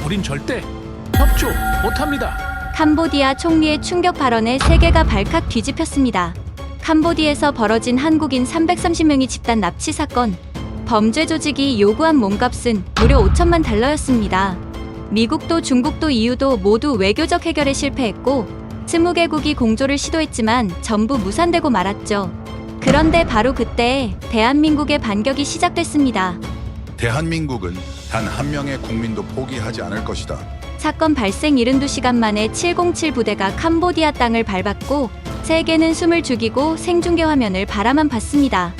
우린 절대 협조 못합니다. 캄보디아 총리의 충격 발언에 세계가 발칵 뒤집혔습니다. 캄보디아에서 벌어진 한국인 330명이 집단 납치 사건. 범죄 조직이 요구한 몸값은 무려 5천만 달러였습니다. 미국도 중국도 EU도 모두 외교적 해결에 실패했고 20개국이 공조를 시도했지만 전부 무산되고 말았죠. 그런데 바로 그때 대한민국의 반격이 시작됐습니다. 대한민국은 단 한 명의 국민도 포기하지 않을 것이다. 사건 발생 72시간 만에 707 부대가 캄보디아 땅을 밟았고 세계는 숨을 죽이고 생중계 화면을 바라만 봤습니다.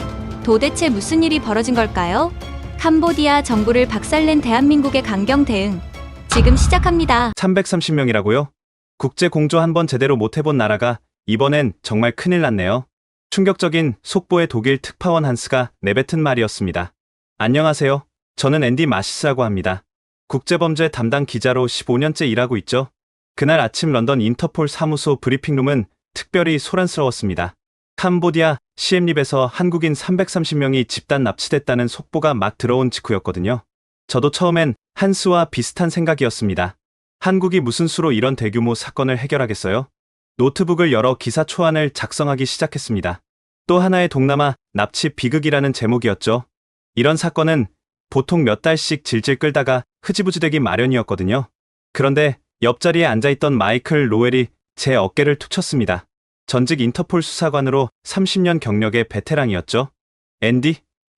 도대체 무슨 일이 벌어진 걸까요? 캄보디아 정부를 박살낸 대한민국의 강경 대응 지금 시작합니다. 330명이라고요? 국제 공조 한번 제대로 못 해본 나라가 이번엔 정말 큰일 났네요. 충격적인 속보의 독일 특파원 한스가 내뱉은 말이었습니다. 안녕하세요. 저는 앤디 마시스라고 합니다. 국제범죄 담당 기자로 15년째 일하고 있죠. 그날 아침 런던 인터폴 사무소 브리핑룸은 특별히 소란스러웠습니다. 캄보디아 시엠립에서 한국인 330명이 집단 납치됐다는 속보가 막 들어온 직후였거든요. 저도 처음엔 한스와 비슷한 생각이었습니다. 한국이 무슨 수로 이런 대규모 사건을 해결하겠어요? 노트북을 열어 기사 초안을 작성하기 시작했습니다. 또 하나의 동남아 납치 비극이라는 제목이었죠. 이런 사건은 보통 몇 달씩 질질 끌다가 흐지부지 되기 마련이었거든요. 그런데 옆자리에 앉아있던 마이클 로웰이 제 어깨를 툭 쳤습니다. 전직 인터폴 수사관으로 30년 경력의 베테랑이었죠. 앤디,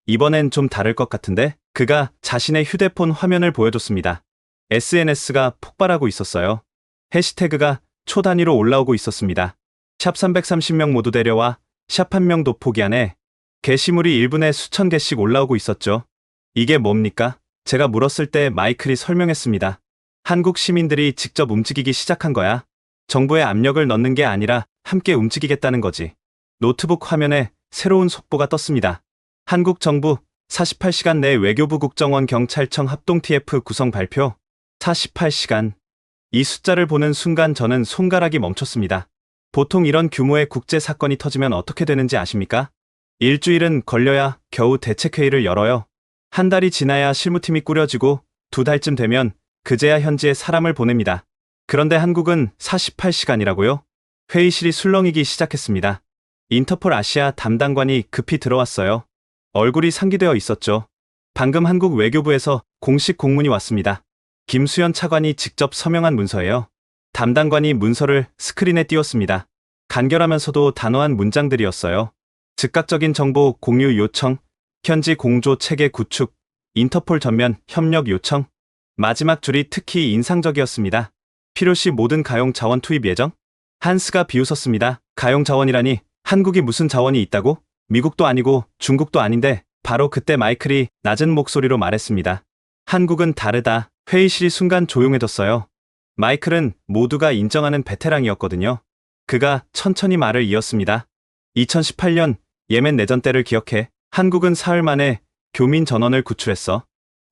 이번엔 좀 다를 것 같은데? 그가 자신의 휴대폰 화면을 보여줬습니다. SNS가 폭발하고 있었어요. 해시태그가 초 단위로 올라오고 있었습니다. 샵 330명 모두 데려와, 샵 한 명도 포기 안 해. 게시물이 1분에 수천 개씩 올라오고 있었죠. 이게 뭡니까? 제가 물었을 때 마이클이 설명했습니다. 한국 시민들이 직접 움직이기 시작한 거야. 정부에 압력을 넣는 게 아니라 함께 움직이겠다는 거지. 노트북 화면에 새로운 속보가 떴습니다. 한국 정부 48시간 내 외교부 국정원 경찰청 합동 TF 구성 발표. 48시간. 이 숫자를 보는 순간 저는 손가락이 멈췄습니다. 보통 이런 규모의 국제 사건이 터지면 어떻게 되는지 아십니까? 일주일은 걸려야 겨우 대책회의를 열어요. 한 달이 지나야 실무팀이 꾸려지고 2달쯤 되면 그제야 현지에 사람을 보냅니다. 그런데 한국은 48시간이라고요? 회의실이 술렁이기 시작했습니다. 인터폴 아시아 담당관이 급히 들어왔어요. 얼굴이 상기되어 있었죠. 방금 한국 외교부에서 공식 공문이 왔습니다. 김수현 차관이 직접 서명한 문서예요. 담당관이 문서를 스크린에 띄웠습니다. 간결하면서도 단호한 문장들이었어요. 즉각적인 정보 공유 요청, 현지 공조 체계 구축, 인터폴 전면 협력 요청. 마지막 줄이 특히 인상적이었습니다. 필요시 모든 가용 자원 투입 예정? 한스가 비웃었습니다. 가용 자원이라니 한국이 무슨 자원이 있다고? 미국도 아니고 중국도 아닌데. 바로 그때 마이클이 낮은 목소리로 말했습니다. 한국은 다르다. 회의실이 순간 조용해졌어요. 마이클은 모두가 인정하는 베테랑이었거든요. 그가 천천히 말을 이었습니다. 2018년 예멘 내전 때를 기억해. 한국은 사흘 만에 교민 전원을 구출했어.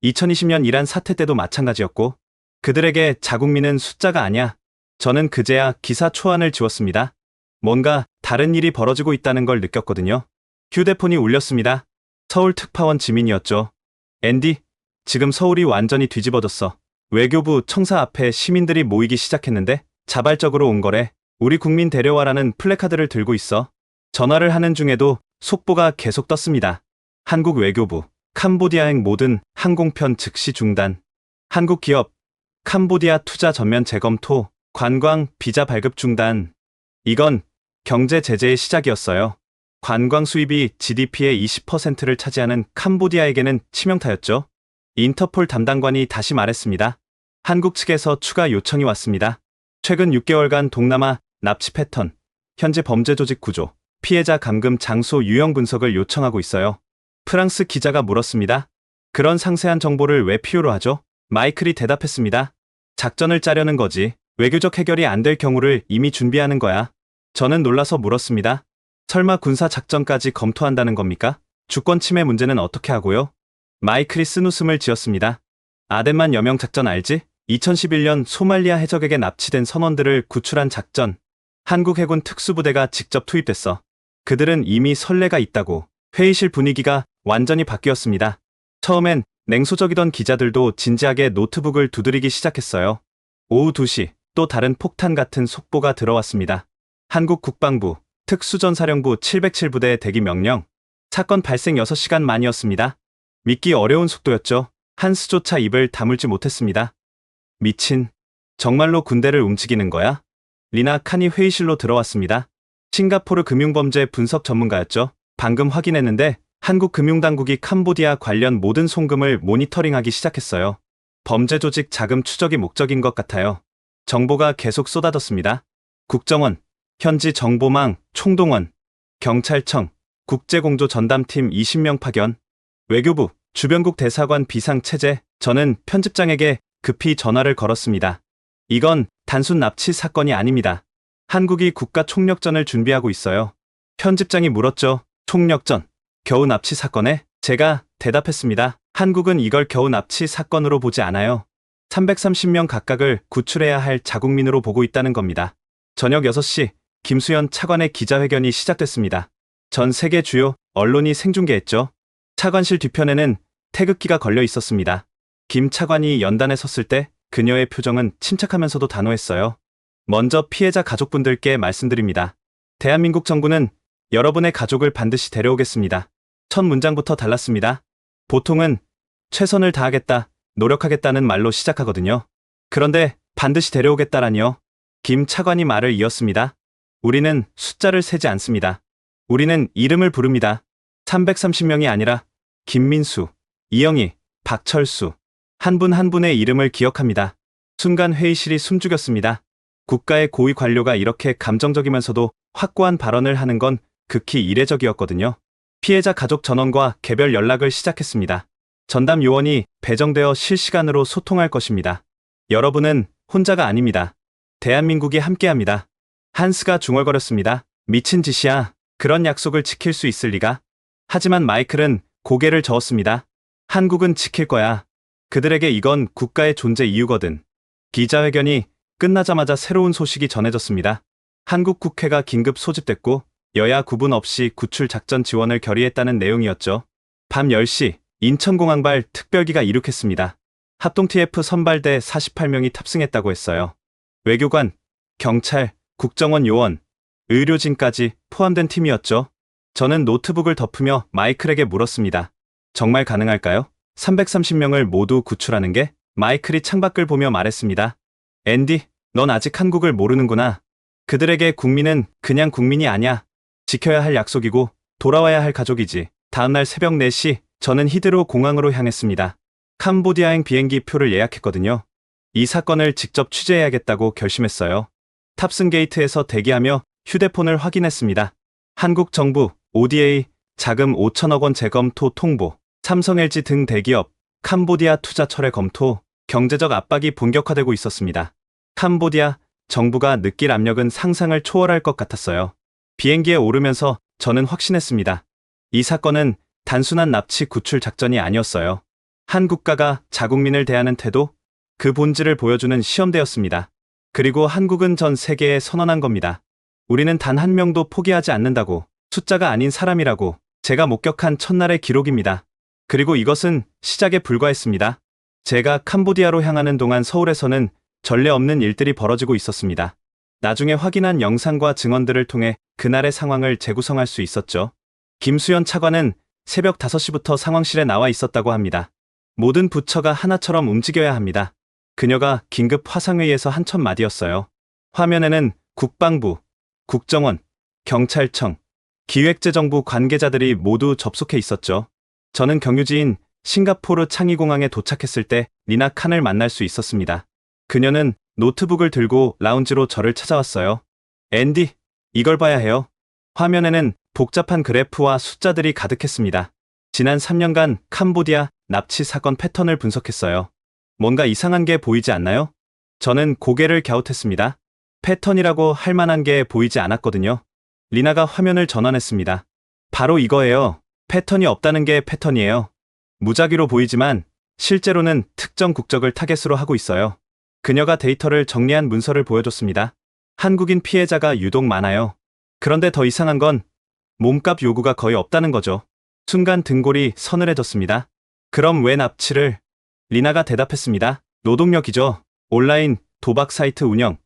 2020년 이란 사태 때도 마찬가지였고 그들에게 자국민은 숫자가 아니야. 저는 그제야 기사 초안을 지웠습니다. 뭔가 다른 일이 벌어지고 있다는 걸 느꼈거든요. 휴대폰이 울렸습니다. 서울 특파원 지민이었죠. 앤디, 지금 서울이 완전히 뒤집어졌어. 외교부 청사 앞에 시민들이 모이기 시작했는데 자발적으로 온 거래. 우리 국민 데려와라는 플래카드를 들고 있어. 전화를 하는 중에도 속보가 계속 떴습니다. 한국 외교부, 캄보디아행 모든 항공편 즉시 중단. 한국 기업, 캄보디아 투자 전면 재검토, 관광 비자 발급 중단. 이건 경제 제재의 시작이었어요. 관광 수입이 GDP의 20%를 차지하는 캄보디아에게는 치명타였죠. 인터폴 담당관이 다시 말했습니다. 한국 측에서 추가 요청이 왔습니다. 최근 6개월간 동남아 납치 패턴, 현재 범죄 조직 구조, 피해자 감금 장소 유형 분석을 요청하고 있어요. 프랑스 기자가 물었습니다. 그런 상세한 정보를 왜 필요로 하죠? 마이클이 대답했습니다. 작전을 짜려는 거지. 외교적 해결이 안 될 경우를 이미 준비하는 거야. 저는 놀라서 물었습니다. 설마 군사 작전까지 검토한다는 겁니까? 주권 침해 문제는 어떻게 하고요? 마이클이 쓴웃음을 지었습니다. 아덴만 여명 작전 알지? 2011년 소말리아 해적에게 납치된 선원들을 구출한 작전. 한국 해군 특수부대가 직접 투입됐어. 그들은 이미 선례가 있다고. 회의실 분위기가 완전히 바뀌었습니다. 처음엔 냉소적이던 기자들도 진지하게 노트북을 두드리기 시작했어요. 오후 2시 또 다른 폭탄 같은 속보가 들어왔습니다. 한국 국방부 특수전사령부 707부대 대기 명령. 사건 발생 6시간 만이었습니다. 믿기 어려운 속도였죠. 한스조차 입을 다물지 못했습니다. 미친. 정말로 군대를 움직이는 거야? 리나 칸이 회의실로 들어왔습니다. 싱가포르 금융범죄 분석 전문가였죠. 방금 확인했는데 한국 금융당국이 캄보디아 관련 모든 송금을 모니터링하기 시작했어요. 범죄 조직 자금 추적이 목적인 것 같아요. 정보가 계속 쏟아졌습니다. 국정원, 현지 정보망, 총동원, 경찰청, 국제공조 전담팀 20명 파견, 외교부, 주변국 대사관 비상체제. 저는 편집장에게 급히 전화를 걸었습니다. 이건 단순 납치 사건이 아닙니다. 한국이 국가 총력전을 준비하고 있어요. 편집장이 물었죠. 총력전, 겨우 납치 사건에? 제가 대답했습니다. 한국은 이걸 겨우 납치 사건으로 보지 않아요. 330명 각각을 구출해야 할 자국민으로 보고 있다는 겁니다. 저녁 6시 김수현 차관의 기자회견이 시작됐습니다. 전 세계 주요 언론이 생중계했죠. 차관실 뒤편에는 태극기가 걸려 있었습니다. 김 차관이 연단에 섰을 때 그녀의 표정은 침착하면서도 단호했어요. 먼저 피해자 가족분들께 말씀드립니다. 대한민국 정부는 여러분의 가족을 반드시 데려오겠습니다. 첫 문장부터 달랐습니다. 보통은 최선을 다하겠다, 노력하겠다는 말로 시작하거든요. 그런데 반드시 데려오겠다라니요. 김 차관이 말을 이었습니다. 우리는 숫자를 세지 않습니다. 우리는 이름을 부릅니다. 330명이 아니라 김민수, 이영희, 박철수, 한 분 한 분의 이름을 기억합니다. 순간 회의실이 숨죽였습니다. 국가의 고위 관료가 이렇게 감정적이면서도 확고한 발언을 하는 건 극히 이례적이었거든요. 피해자 가족 전원과 개별 연락을 시작했습니다. 전담 요원이 배정되어 실시간으로 소통할 것입니다. 여러분은 혼자가 아닙니다. 대한민국이 함께합니다. 한스가 중얼거렸습니다. 미친 짓이야. 그런 약속을 지킬 수 있을 리가. 하지만 마이클은 고개를 저었습니다. 한국은 지킬 거야. 그들에게 이건 국가의 존재 이유거든. 기자회견이 끝나자마자 새로운 소식이 전해졌습니다. 한국 국회가 긴급 소집됐고 여야 구분 없이 구출 작전 지원을 결의했다는 내용이었죠. 밤 10시 인천공항발 특별기가 이륙했습니다. 합동 TF 선발대 48명이 탑승했다고 했어요. 외교관, 경찰, 국정원 요원, 의료진까지 포함된 팀이었죠. 저는 노트북을 덮으며 마이클에게 물었습니다. 정말 가능할까요? 330명을 모두 구출하는 게? 마이클이 창밖을 보며 말했습니다. 앤디, 넌 아직 한국을 모르는구나. 그들에게 국민은 그냥 국민이 아니야. 지켜야 할 약속이고 돌아와야 할 가족이지. 다음날 새벽 4시 저는 히드로 공항으로 향했습니다. 캄보디아행 비행기 표를 예약했거든요. 이 사건을 직접 취재해야겠다고 결심했어요. 탑승 게이트에서 대기하며 휴대폰을 확인했습니다. 한국 정부, ODA, 자금 5천억 원 재검토 통보, 삼성 LG 등 대기업, 캄보디아 투자 철회 검토, 경제적 압박이 본격화되고 있었습니다. 캄보디아 정부가 느낄 압력은 상상을 초월할 것 같았어요. 비행기에 오르면서 저는 확신했습니다. 이 사건은 단순한 납치 구출 작전이 아니었어요. 한 국가가 자국민을 대하는 태도, 그 본질을 보여주는 시험대였습니다. 그리고 한국은 전 세계에 선언한 겁니다. 우리는 단 한 명도 포기하지 않는다고, 숫자가 아닌 사람이라고. 제가 목격한 첫날의 기록입니다. 그리고 이것은 시작에 불과했습니다. 제가 캄보디아로 향하는 동안 서울에서는 전례 없는 일들이 벌어지고 있었습니다. 나중에 확인한 영상과 증언들을 통해 그날의 상황을 재구성할 수 있었죠. 김수현 차관은 새벽 5시부터 상황실에 나와 있었다고 합니다. 모든 부처가 하나처럼 움직여야 합니다. 그녀가 긴급 화상회의에서 한 첫 마디였어요. 화면에는 국방부, 국정원, 경찰청, 기획재정부 관계자들이 모두 접속해 있었죠. 저는 경유지인 싱가포르 창의공항에 도착했을 때 리나 칸을 만날 수 있었습니다. 그녀는 노트북을 들고 라운지로 저를 찾아왔어요. 앤디, 이걸 봐야 해요. 화면에는 복잡한 그래프와 숫자들이 가득했습니다. 지난 3년간 캄보디아 납치 사건 패턴을 분석했어요. 뭔가 이상한 게 보이지 않나요? 저는 고개를 갸웃했습니다. 패턴이라고 할 만한 게 보이지 않았거든요. 리나가 화면을 전환했습니다. 바로 이거예요. 패턴이 없다는 게 패턴이에요. 무작위로 보이지만 실제로는 특정 국적을 타겟으로 하고 있어요. 그녀가 데이터를 정리한 문서를 보여줬습니다. 한국인 피해자가 유독 많아요. 그런데 더 이상한 건 몸값 요구가 거의 없다는 거죠. 순간 등골이 서늘해졌습니다. 그럼 왜 납치를? 리나가 대답했습니다. 노동력이죠. 온라인 도박 사이트 운영,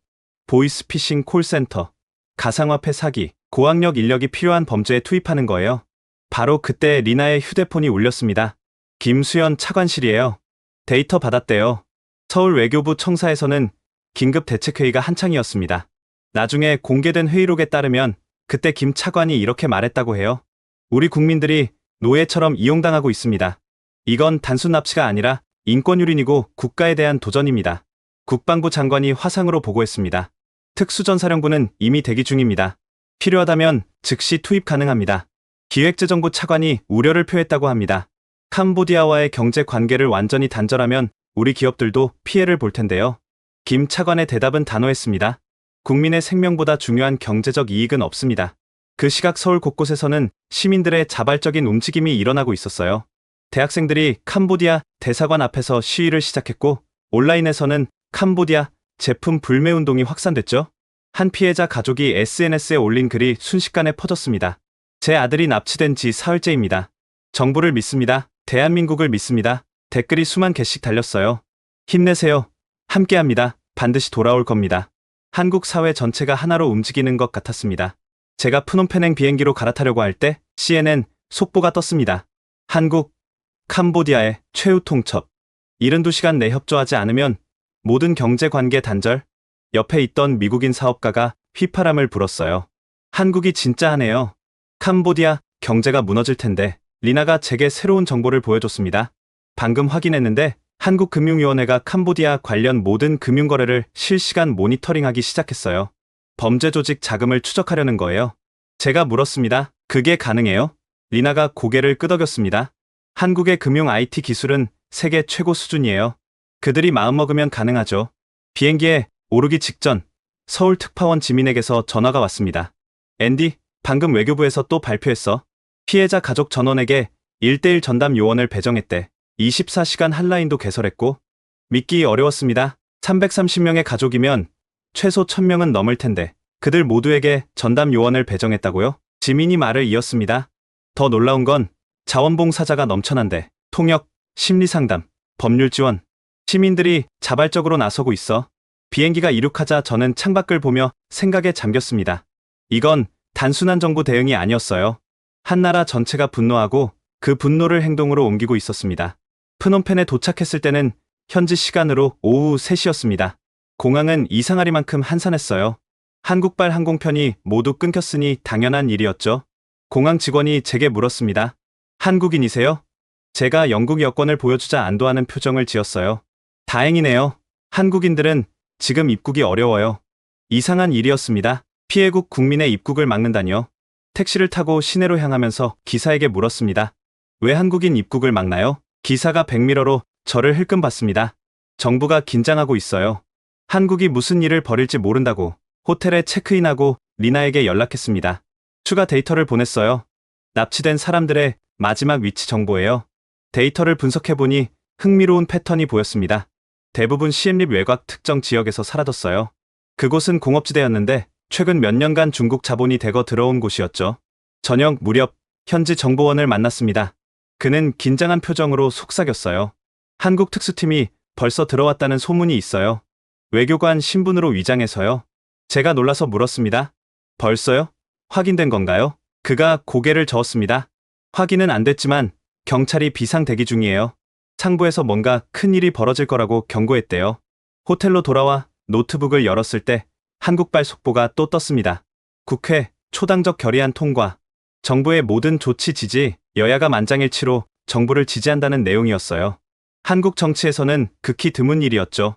보이스피싱 콜센터, 가상화폐 사기, 고학력 인력이 필요한 범죄에 투입하는 거예요. 바로 그때 리나의 휴대폰이 울렸습니다. 김수현 차관실이에요. 데이터 받았대요. 서울 외교부 청사에서는 긴급 대책회의가 한창이었습니다. 나중에 공개된 회의록에 따르면 그때 김 차관이 이렇게 말했다고 해요. 우리 국민들이 노예처럼 이용당하고 있습니다. 이건 단순 납치가 아니라 인권유린이고 국가에 대한 도전입니다. 국방부 장관이 화상으로 보고했습니다. 특수전사령부는 이미 대기 중입니다. 필요하다면 즉시 투입 가능합니다. 기획재정부 차관이 우려를 표했다고 합니다. 캄보디아와의 경제 관계를 완전히 단절하면 우리 기업들도 피해를 볼 텐데요. 김 차관의 대답은 단호했습니다. 국민의 생명보다 중요한 경제적 이익은 없습니다. 그 시각 서울 곳곳에서는 시민들의 자발적인 움직임이 일어나고 있었어요. 대학생들이 캄보디아 대사관 앞에서 시위를 시작했고, 온라인에서는 캄보디아 제품 불매 운동이 확산됐죠. 한 피해자 가족이 SNS에 올린 글이 순식간에 퍼졌습니다. 제 아들이 납치된 지 사흘째입니다. 정부를 믿습니다. 대한민국을 믿습니다. 댓글이 수만 개씩 달렸어요. 힘내세요. 함께합니다. 반드시 돌아올 겁니다. 한국 사회 전체가 하나로 움직이는 것 같았습니다. 제가 프놈펜행 비행기로 갈아타려고 할 때 CNN 속보가 떴습니다. 한국, 캄보디아의 최후 통첩. 72시간 내 협조하지 않으면 모든 경제관계 단절. 옆에 있던 미국인 사업가가 휘파람을 불었어요. 한국이 진짜 하네요. 캄보디아 경제가 무너질 텐데. 리나가 제게 새로운 정보를 보여줬습니다. 방금 확인했는데 한국금융위원회가 캄보디아 관련 모든 금융거래를 실시간 모니터링하기 시작했어요. 범죄 조직 자금을 추적하려는 거예요. 제가 물었습니다. 그게 가능해요? 리나가 고개를 끄덕였습니다. 한국의 금융 IT 기술은 세계 최고 수준이에요. 그들이 마음먹으면 가능하죠. 비행기에 오르기 직전 서울 특파원 지민에게서 전화가 왔습니다. 앤디, 방금 외교부에서 또 발표했어. 피해자 가족 전원에게 1:1 전담 요원을 배정했대. 24시간 핫라인도 개설했고. 믿기 어려웠습니다. 330명의 가족이면 최소 1000명은 넘을 텐데 그들 모두에게 전담 요원을 배정했다고요? 지민이 말을 이었습니다. 더 놀라운 건 자원봉사자가 넘쳐난데 통역, 심리상담, 법률 지원. 시민들이 자발적으로 나서고 있어. 비행기가 이륙하자 저는 창밖을 보며 생각에 잠겼습니다. 이건 단순한 정부 대응이 아니었어요. 한 나라 전체가 분노하고 그 분노를 행동으로 옮기고 있었습니다. 프놈펜에 도착했을 때는 현지 시간으로 오후 3시였습니다. 공항은 이상하리만큼 한산했어요. 한국발 항공편이 모두 끊겼으니 당연한 일이었죠. 공항 직원이 제게 물었습니다. 한국인이세요? 제가 영국 여권을 보여주자 안도하는 표정을 지었어요. 다행이네요. 한국인들은 지금 입국이 어려워요. 이상한 일이었습니다. 피해국 국민의 입국을 막는다니요. 택시를 타고 시내로 향하면서 기사에게 물었습니다. 왜 한국인 입국을 막나요? 기사가 백미러로 저를 흘끔 봤습니다. 정부가 긴장하고 있어요. 한국이 무슨 일을 벌일지 모른다고. 호텔에 체크인하고 리나에게 연락했습니다. 추가 데이터를 보냈어요. 납치된 사람들의 마지막 위치 정보예요. 데이터를 분석해보니 흥미로운 패턴이 보였습니다. 대부분 시엠립 외곽 특정 지역에서 사라졌어요. 그곳은 공업지대였는데 최근 몇 년간 중국 자본이 대거 들어온 곳이었죠. 저녁 무렵 현지 정보원을 만났습니다. 그는 긴장한 표정으로 속삭였어요. 한국 특수팀이 벌써 들어왔다는 소문이 있어요. 외교관 신분으로 위장해서요. 제가 놀라서 물었습니다. 벌써요? 확인된 건가요? 그가 고개를 저었습니다. 확인은 안 됐지만 경찰이 비상 대기 중이에요. 상부에서 뭔가 큰일이 벌어질 거라고 경고했대요. 호텔로 돌아와 노트북을 열었을 때 한국발 속보가 또 떴습니다. 국회 초당적 결의안 통과. 정부의 모든 조치 지지, 여야가 만장일치로 정부를 지지한다는 내용이었어요. 한국 정치에서는 극히 드문 일이었죠.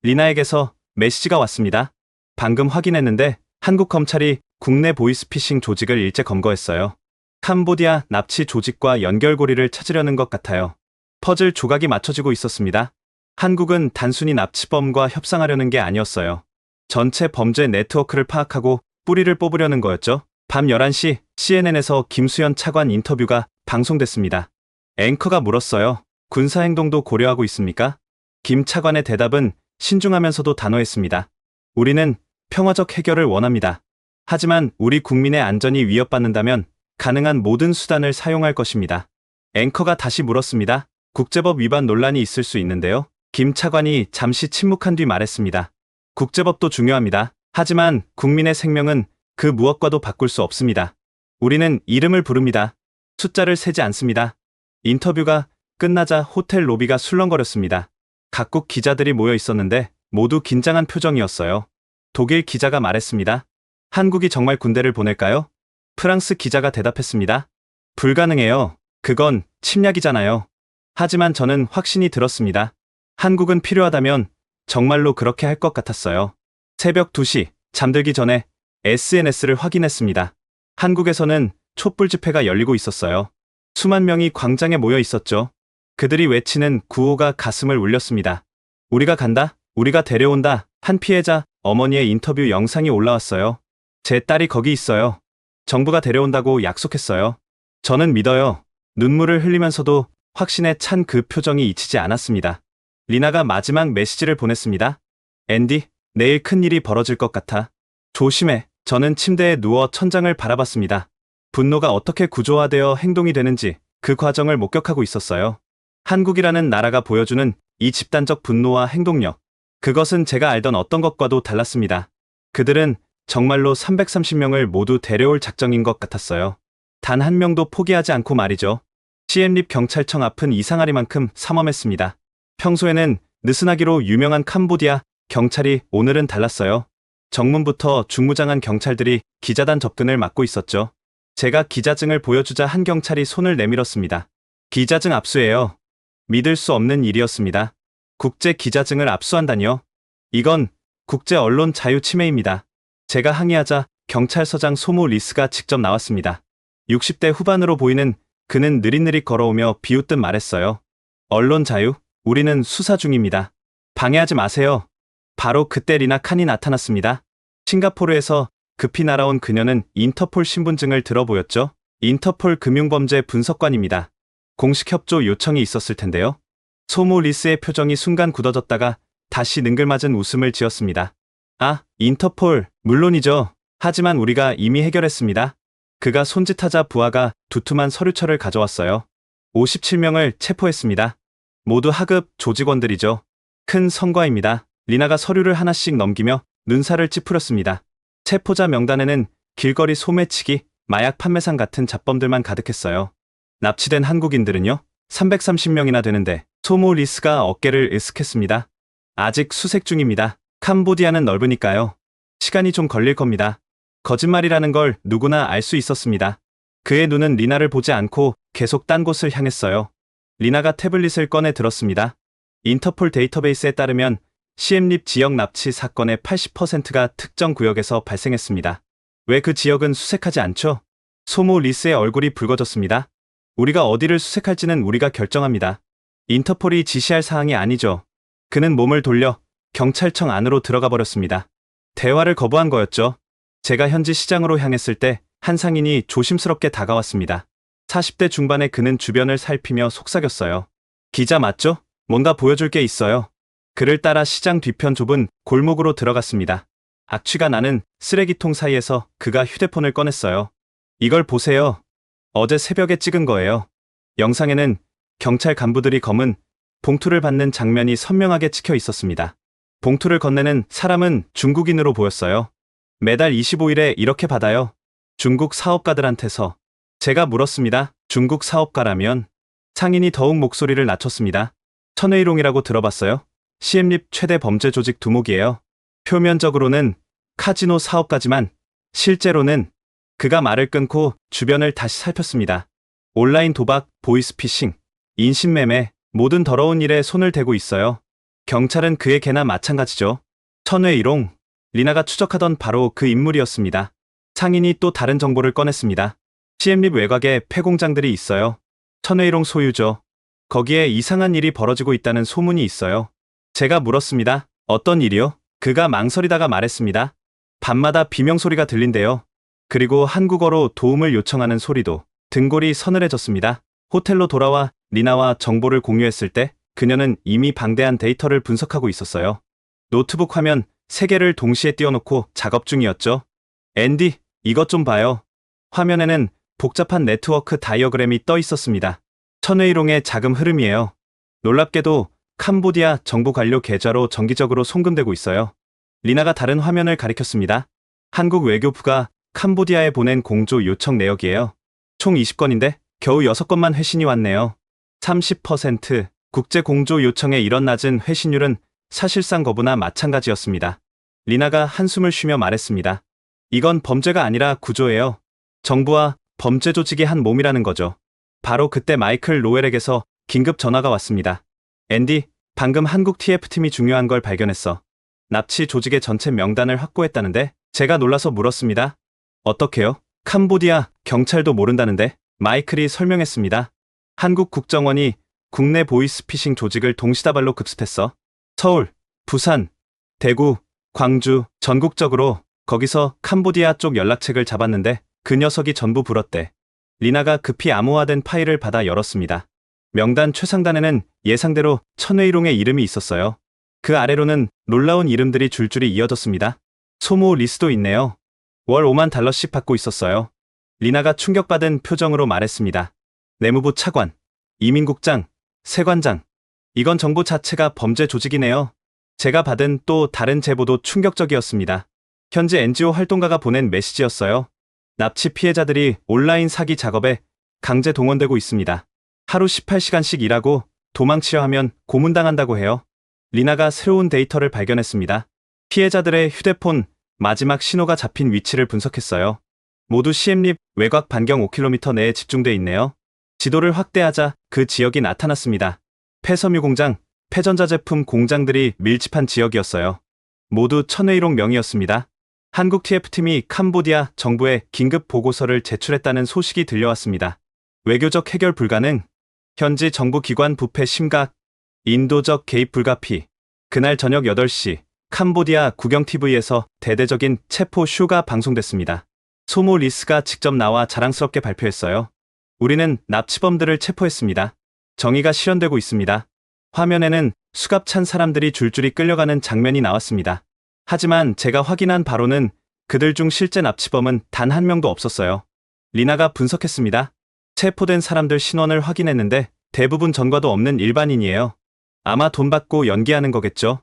리나에게서 메시지가 왔습니다. 방금 확인했는데 한국 검찰이 국내 보이스피싱 조직을 일제 검거했어요. 캄보디아 납치 조직과 연결고리를 찾으려는 것 같아요. 퍼즐 조각이 맞춰지고 있었습니다. 한국은 단순히 납치범과 협상하려는 게 아니었어요. 전체 범죄 네트워크를 파악하고 뿌리를 뽑으려는 거였죠. 밤 11시 CNN에서 김수현 차관 인터뷰가 방송됐습니다. 앵커가 물었어요. 군사행동도 고려하고 있습니까? 김 차관의 대답은 신중하면서도 단호했습니다. 우리는 평화적 해결을 원합니다. 하지만 우리 국민의 안전이 위협받는다면 가능한 모든 수단을 사용할 것입니다. 앵커가 다시 물었습니다. 국제법 위반 논란이 있을 수 있는데요. 김 차관이 잠시 침묵한 뒤 말했습니다. 국제법도 중요합니다. 하지만 국민의 생명은 그 무엇과도 바꿀 수 없습니다. 우리는 이름을 부릅니다. 숫자를 세지 않습니다. 인터뷰가 끝나자 호텔 로비가 술렁거렸습니다. 각국 기자들이 모여 있었는데 모두 긴장한 표정이었어요. 독일 기자가 말했습니다. 한국이 정말 군대를 보낼까요? 프랑스 기자가 대답했습니다. 불가능해요. 그건 침략이잖아요. 하지만 저는 확신이 들었습니다. 한국은 필요하다면 정말로 그렇게 할 것 같았어요. 새벽 2시, 잠들기 전에 SNS를 확인했습니다. 한국에서는 촛불 집회가 열리고 있었어요. 수만 명이 광장에 모여 있었죠. 그들이 외치는 구호가 가슴을 울렸습니다. 우리가 간다, 우리가 데려온다. 한 피해자 어머니의 인터뷰 영상이 올라왔어요. 제 딸이 거기 있어요. 정부가 데려온다고 약속했어요. 저는 믿어요. 눈물을 흘리면서도 확신에 찬 그 표정이 잊히지 않았습니다. 리나가 마지막 메시지를 보냈습니다. 앤디, 내일 큰일이 벌어질 것 같아. 조심해. 저는 침대에 누워 천장을 바라봤습니다. 분노가 어떻게 구조화되어 행동이 되는지 그 과정을 목격하고 있었어요. 한국이라는 나라가 보여주는 이 집단적 분노와 행동력. 그것은 제가 알던 어떤 것과도 달랐습니다. 그들은 정말로 330명을 모두 데려올 작정인 것 같았어요. 단 한 명도 포기하지 않고 말이죠. 시엠립 경찰청 앞은 이상하리만큼 삼엄했습니다. 평소에는 느슨하기로 유명한 캄보디아 경찰이 오늘은 달랐어요. 정문부터 중무장한 경찰들이 기자단 접근을 막고 있었죠. 제가 기자증을 보여주자 한 경찰이 손을 내밀었습니다. 기자증 압수예요. 믿을 수 없는 일이었습니다. 국제 기자증을 압수한다니요? 이건 국제 언론 자유 침해입니다. 제가 항의하자 경찰서장 소모 리스가 직접 나왔습니다. 60대 후반으로 보이는 그는 느릿느릿 걸어오며 비웃듯 말했어요. 언론 자유? 우리는 수사 중입니다. 방해하지 마세요. 바로 그때 리나 칸이 나타났습니다. 싱가포르에서 급히 날아온 그녀는 인터폴 신분증을 들어보였죠. 인터폴 금융범죄 분석관입니다. 공식 협조 요청이 있었을 텐데요. 소모 리스의 표정이 순간 굳어졌다가 다시 능글맞은 웃음을 지었습니다. 아, 인터폴, 물론이죠. 하지만 우리가 이미 해결했습니다. 그가 손짓하자 부하가 두툼한 서류철을 가져왔어요. 57명을 체포했습니다. 모두 하급 조직원들이죠. 큰 성과입니다. 리나가 서류를 하나씩 넘기며 눈살을 찌푸렸습니다. 체포자 명단에는 길거리 소매치기, 마약 판매상 같은 잡범들만 가득했어요. 납치된 한국인들은요? 330명이나 되는데 소모 리스가 어깨를 으쓱했습니다. 아직 수색 중입니다. 캄보디아는 넓으니까요. 시간이 좀 걸릴 겁니다. 거짓말이라는 걸 누구나 알 수 있었습니다. 그의 눈은 리나를 보지 않고 계속 딴 곳을 향했어요. 리나가 태블릿을 꺼내 들었습니다. 인터폴 데이터베이스에 따르면 시엠립 지역 납치 사건의 80%가 특정 구역에서 발생했습니다. 왜 그 지역은 수색하지 않죠? 소모 리스의 얼굴이 붉어졌습니다. 우리가 어디를 수색할지는 우리가 결정합니다. 인터폴이 지시할 사항이 아니죠. 그는 몸을 돌려 경찰청 안으로 들어가 버렸습니다. 대화를 거부한 거였죠. 제가 현지 시장으로 향했을 때 한 상인이 조심스럽게 다가왔습니다. 40대 중반의 그는 주변을 살피며 속삭였어요. 기자 맞죠? 뭔가 보여줄 게 있어요. 그를 따라 시장 뒤편 좁은 골목으로 들어갔습니다. 악취가 나는 쓰레기통 사이에서 그가 휴대폰을 꺼냈어요. 이걸 보세요. 어제 새벽에 찍은 거예요. 영상에는 경찰 간부들이 검은 봉투를 받는 장면이 선명하게 찍혀 있었습니다. 봉투를 건네는 사람은 중국인으로 보였어요. 매달 25일에 이렇게 받아요. 중국 사업가들한테서. 제가 물었습니다. 중국 사업가라면? 상인이 더욱 목소리를 낮췄습니다. 천웨이롱이라고 들어봤어요? 시엠립 최대 범죄 조직 두목이에요. 표면적으로는 카지노 사업가지만 실제로는. 그가 말을 끊고 주변을 다시 살폈습니다. 온라인 도박, 보이스피싱, 인신매매, 모든 더러운 일에 손을 대고 있어요. 경찰은 그의 개나 마찬가지죠. 천웨이롱. 리나가 추적하던 바로 그 인물이었습니다. 상인이 또 다른 정보를 꺼냈습니다. 시엠립 외곽에 폐공장들이 있어요. 천웨이롱 소유죠. 거기에 이상한 일이 벌어지고 있다는 소문이 있어요. 제가 물었습니다. 어떤 일이요? 그가 망설이다가 말했습니다. 밤마다 비명소리가 들린대요. 그리고 한국어로 도움을 요청하는 소리도. 등골이 서늘해졌습니다. 호텔로 돌아와 리나와 정보를 공유했을 때 그녀는 이미 방대한 데이터를 분석하고 있었어요. 노트북 화면 3개를 동시에 띄워놓고 작업 중이었죠. 앤디, 이것 좀 봐요. 화면에는 복잡한 네트워크 다이어그램이 떠 있었습니다. 천웨이롱의 자금 흐름이에요. 놀랍게도 캄보디아 정부 관료 계좌로 정기적으로 송금되고 있어요. 리나가 다른 화면을 가리켰습니다. 한국 외교부가 캄보디아에 보낸 공조 요청 내역이에요. 총 20건인데 겨우 6건만 회신이 왔네요. 30%. 국제 공조 요청의 이런 낮은 회신율은 사실상 거부나 마찬가지였습니다. 리나가 한숨을 쉬며 말했습니다. 이건 범죄가 아니라 구조예요. 정부와 범죄 조직이 한 몸이라는 거죠. 바로 그때 마이클 로웰에게서 긴급 전화가 왔습니다. 앤디, 방금 한국 TF팀이 중요한 걸 발견했어. 납치 조직의 전체 명단을 확보했다는데 제가 놀라서 물었습니다. 어떻게요? 캄보디아 경찰도 모른다는데 마이클이 설명했습니다. 한국 국정원이 국내 보이스피싱 조직을 동시다발로 급습했어. 서울, 부산, 대구, 광주, 전국적으로. 거기서 캄보디아 쪽 연락책을 잡았는데 그 녀석이 전부 불었대. 리나가 급히 암호화된 파일을 받아 열었습니다. 명단 최상단에는 예상대로 천웨이롱의 이름이 있었어요. 그 아래로는 놀라운 이름들이 줄줄이 이어졌습니다. 소모 리스도 있네요. 월 5만 달러씩 받고 있었어요. 리나가 충격받은 표정으로 말했습니다. 내무부 차관, 이민국장, 세관장. 이건 정부 자체가 범죄 조직이네요. 제가 받은 또 다른 제보도 충격적이었습니다. 현지 NGO 활동가가 보낸 메시지였어요. 납치 피해자들이 온라인 사기 작업에 강제 동원되고 있습니다. 하루 18시간씩 일하고 도망치려 하면 고문당한다고 해요. 리나가 새로운 데이터를 발견했습니다. 피해자들의 휴대폰 마지막 신호가 잡힌 위치를 분석했어요. 모두 시엠립 외곽 반경 5km 내에 집중돼 있네요. 지도를 확대하자 그 지역이 나타났습니다. 폐섬유 공장, 폐전자 제품 공장들이 밀집한 지역이었어요. 모두 천웨이롱 명의였습니다. 한국 TF팀이 캄보디아 정부에 긴급 보고서를 제출했다는 소식이 들려왔습니다. 외교적 해결 불가능, 현지 정부 기관 부패 심각, 인도적 개입 불가피. 그날 저녁 8시 캄보디아 국영TV에서 대대적인 체포 쇼가 방송됐습니다. 소모 리스가 직접 나와 자랑스럽게 발표했어요. 우리는 납치범들을 체포했습니다. 정의가 실현되고 있습니다. 화면에는 수갑찬 사람들이 줄줄이 끌려가는 장면이 나왔습니다. 하지만 제가 확인한 바로는 그들 중 실제 납치범은 단 한 명도 없었어요. 리나가 분석했습니다. 체포된 사람들 신원을 확인했는데 대부분 전과도 없는 일반인이에요. 아마 돈 받고 연기하는 거겠죠.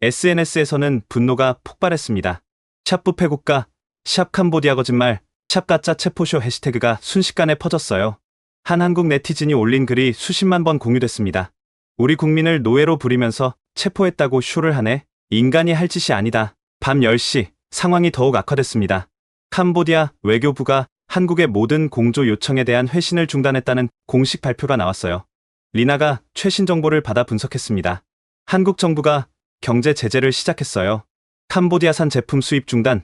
SNS에서는 분노가 폭발했습니다. 샵 부패 국가, 샵 캄보디아 거짓말, 샵 가짜 체포쇼 해시태그가 순식간에 퍼졌어요. 한 한국 네티즌이 올린 글이 수십만 번 공유됐습니다. 우리 국민을 노예로 부리면서 체포했다고 쇼를 하네. 인간이 할 짓이 아니다. 밤 10시 상황이 더욱 악화됐습니다. 캄보디아 외교부가 한국의 모든 공조 요청에 대한 회신을 중단했다는 공식 발표가 나왔어요. 리나가 최신 정보를 받아 분석했습니다. 한국 정부가 경제 제재를 시작했어요. 캄보디아산 제품 수입 중단,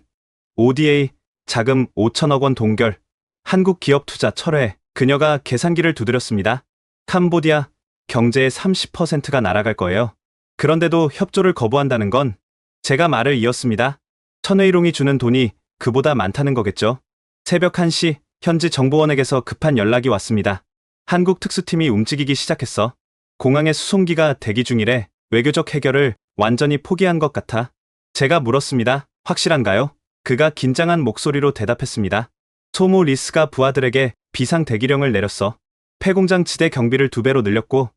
ODA 자금 5천억 원 동결, 한국 기업 투자 철회. 그녀가 계산기를 두드렸습니다. 캄보디아 경제의 30%가 날아갈 거예요. 그런데도 협조를 거부한다는 건 제가 말을 이었습니다. 천웨이롱이 주는 돈이 그보다 많다는 거겠죠. 새벽 1시 현지 정보원에게서 급한 연락이 왔습니다. 한국 특수팀이 움직이기 시작했어. 공항에 수송기가 대기 중이래. 외교적 해결을 완전히 포기한 것 같아. 제가 물었습니다. 확실한가요? 그가 긴장한 목소리로 대답했습니다. 소모 리스가 부하들에게 비상 대기령을 내렸어. 폐공장 지대 경비를 2배로 늘렸고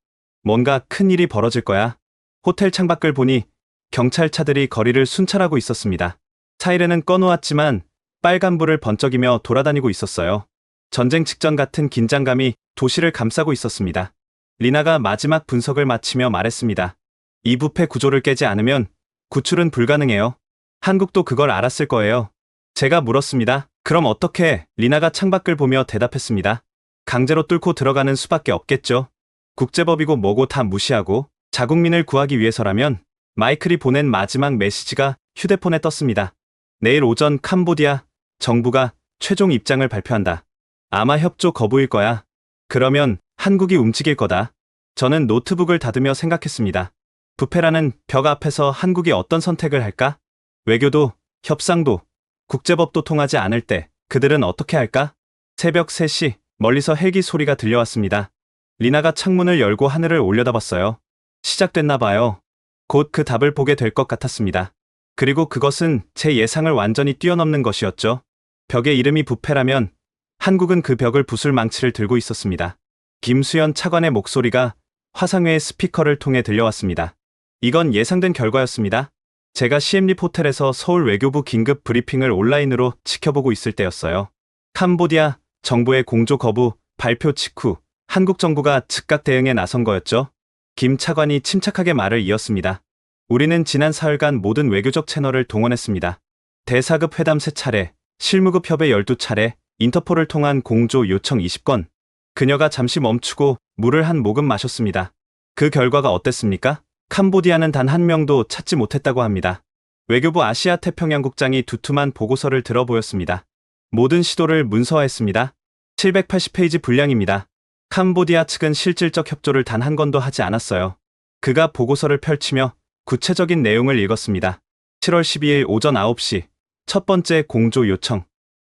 뭔가 큰 일이 벌어질 거야. 호텔 창밖을 보니 경찰차들이 거리를 순찰하고 있었습니다. 사이렌은 꺼놓았지만 빨간불을 번쩍이며 돌아다니고 있었어요. 전쟁 직전 같은 긴장감이 도시를 감싸고 있었습니다. 리나가 마지막 분석을 마치며 말했습니다. 이 부패 구조를 깨지 않으면 구출은 불가능해요. 한국도 그걸 알았을 거예요. 제가 물었습니다. 그럼 어떻게? 리나가 창밖을 보며 대답했습니다. 강제로 뚫고 들어가는 수밖에 없겠죠. 국제법이고 뭐고 다 무시하고 자국민을 구하기 위해서라면. 마이클이 보낸 마지막 메시지가 휴대폰에 떴습니다. 내일 오전 캄보디아 정부가 최종 입장을 발표한다. 아마 협조 거부일 거야. 그러면 한국이 움직일 거다. 저는 노트북을 닫으며 생각했습니다. 부패라는 벽 앞에서 한국이 어떤 선택을 할까? 외교도, 협상도, 국제법도 통하지 않을 때 그들은 어떻게 할까? 새벽 3시 멀리서 헬기 소리가 들려왔습니다. 리나가 창문을 열고 하늘을 올려다봤어요. 시작됐나 봐요. 곧 그 답을 보게 될 것 같았습니다. 그리고 그것은 제 예상을 완전히 뛰어넘는 것이었죠. 벽의 이름이 부패라면 한국은 그 벽을 부술 망치를 들고 있었습니다. 김수현 차관의 목소리가 화상회의 스피커를 통해 들려왔습니다. 이건 예상된 결과였습니다. 제가 시엠립 호텔에서 서울 외교부 긴급 브리핑을 온라인으로 지켜보고 있을 때였어요. 캄보디아 정부의 공조 거부 발표 직후 한국 정부가 즉각 대응에 나선 거였죠. 김 차관이 침착하게 말을 이었습니다. 우리는 지난 사흘간 모든 외교적 채널을 동원했습니다. 대사급 회담 3차례, 실무급 협의 12차례, 인터폴을 통한 공조 요청 20건. 그녀가 잠시 멈추고 물을 한 모금 마셨습니다. 그 결과가 어땠습니까? 캄보디아는 단 한 명도 찾지 못했다고 합니다. 외교부 아시아 태평양국장이 두툼한 보고서를 들어 보였습니다. 모든 시도를 문서화했습니다. 780페이지 분량입니다. 캄보디아 측은 실질적 협조를 단 한 건도 하지 않았어요. 그가 보고서를 펼치며 구체적인 내용을 읽었습니다. 7월 12일 오전 9시 첫 번째 공조 요청.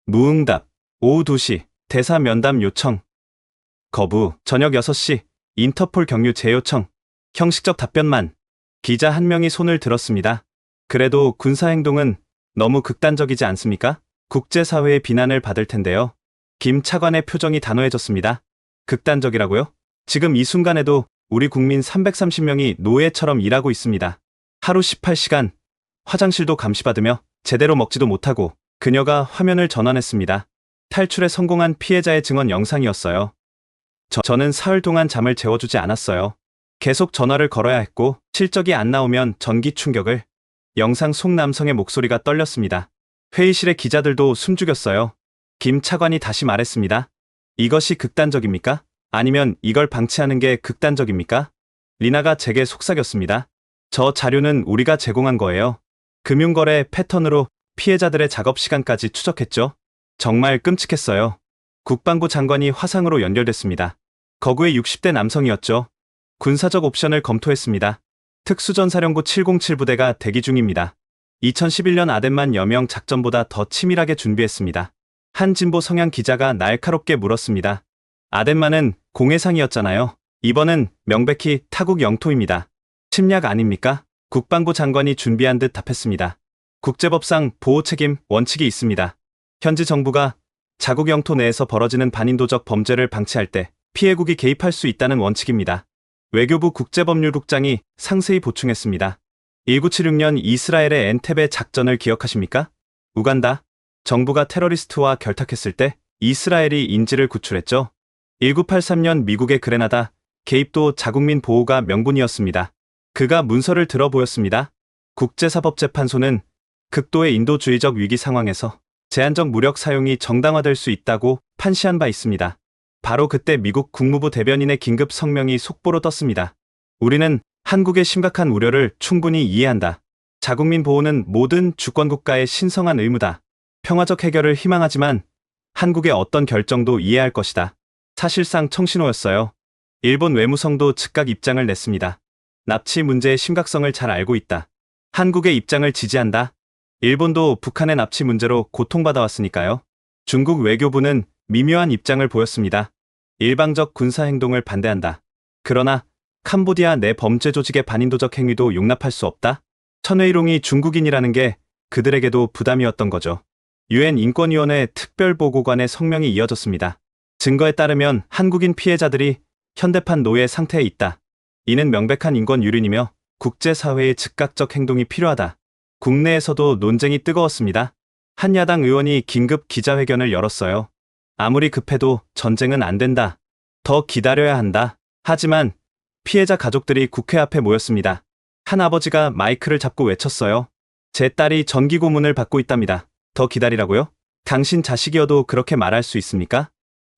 무응답. 오후 2시 대사 면담 요청. 거부. 저녁 6시 인터폴 경유 재요청. 형식적 답변만. 기자 한 명이 손을 들었습니다. 그래도 군사행동은 너무 극단적이지 않습니까? 국제사회의 비난을 받을 텐데요. 김 차관의 표정이 단호해졌습니다. 극단적이라고요? 지금 이 순간에도 우리 국민 330명이 노예처럼 일하고 있습니다. 하루 18시간, 화장실도 감시받으며 제대로 먹지도 못하고. 그녀가 화면을 전환했습니다. 탈출에 성공한 피해자의 증언 영상이었어요. 저는 사흘 동안 잠을 재워주지 않았어요. 계속 전화를 걸어야 했고 실적이 안 나오면 전기 충격을. 영상 속 남성의 목소리가 떨렸습니다. 회의실의 기자들도 숨죽였어요. 김 차관이 다시 말했습니다. 이것이 극단적입니까? 아니면 이걸 방치하는 게 극단적입니까? 리나가 제게 속삭였습니다. 저 자료는 우리가 제공한 거예요. 금융거래 패턴으로 피해자들의 작업 시간까지 추적했죠. 정말 끔찍했어요. 국방부 장관이 화상으로 연결됐습니다. 거구의 60대 남성이었죠. 군사적 옵션을 검토했습니다. 특수전사령부 707부대가 대기 중입니다. 2011년 아덴만 여명 작전보다 더 치밀하게 준비했습니다. 한 진보 성향 기자가 날카롭게 물었습니다. 아덴만은 공해상이었잖아요. 이번은 명백히 타국 영토입니다. 침략 아닙니까? 국방부 장관이 준비한 듯 답했습니다. 국제법상 보호책임 원칙이 있습니다. 현지 정부가 자국 영토 내에서 벌어지는 반인도적 범죄를 방치할 때 피해국이 개입할 수 있다는 원칙입니다. 외교부 국제법률국장이 상세히 보충했습니다. 1976년 이스라엘의 엔테베 작전을 기억하십니까? 우간다. 정부가 테러리스트와 결탁했을 때 이스라엘이 인질을 구출했죠. 1983년 미국의 그레나다 개입도 자국민 보호가 명분이었습니다. 그가 문서를 들어 보였습니다. 국제사법재판소는 극도의 인도주의적 위기 상황에서 제한적 무력 사용이 정당화될 수 있다고 판시한 바 있습니다. 바로 그때 미국 국무부 대변인의 긴급 성명이 속보로 떴습니다. 우리는 한국의 심각한 우려를 충분히 이해한다. 자국민 보호는 모든 주권국가의 신성한 의무다. 평화적 해결을 희망하지만 한국의 어떤 결정도 이해할 것이다. 사실상 청신호였어요. 일본 외무성도 즉각 입장을 냈습니다. 납치 문제의 심각성을 잘 알고 있다. 한국의 입장을 지지한다. 일본도 북한의 납치 문제로 고통받아왔으니까요. 중국 외교부는 미묘한 입장을 보였습니다. 일방적 군사행동을 반대한다. 그러나 캄보디아 내 범죄 조직의 반인도적 행위도 용납할 수 없다. 천웨이롱이 중국인이라는 게 그들에게도 부담이었던 거죠. 유엔 인권위원회 특별보고관의 성명이 이어졌습니다. 증거에 따르면 한국인 피해자들이 현대판 노예 상태에 있다. 이는 명백한 인권 유린이며 국제사회의 즉각적 행동이 필요하다. 국내에서도 논쟁이 뜨거웠습니다. 한 야당 의원이 긴급 기자회견을 열었어요. 아무리 급해도 전쟁은 안 된다. 더 기다려야 한다. 하지만 피해자 가족들이 국회 앞에 모였습니다. 한 아버지가 마이크를 잡고 외쳤어요. 제 딸이 전기 고문을 받고 있답니다. 더 기다리라고요? 당신 자식이어도 그렇게 말할 수 있습니까?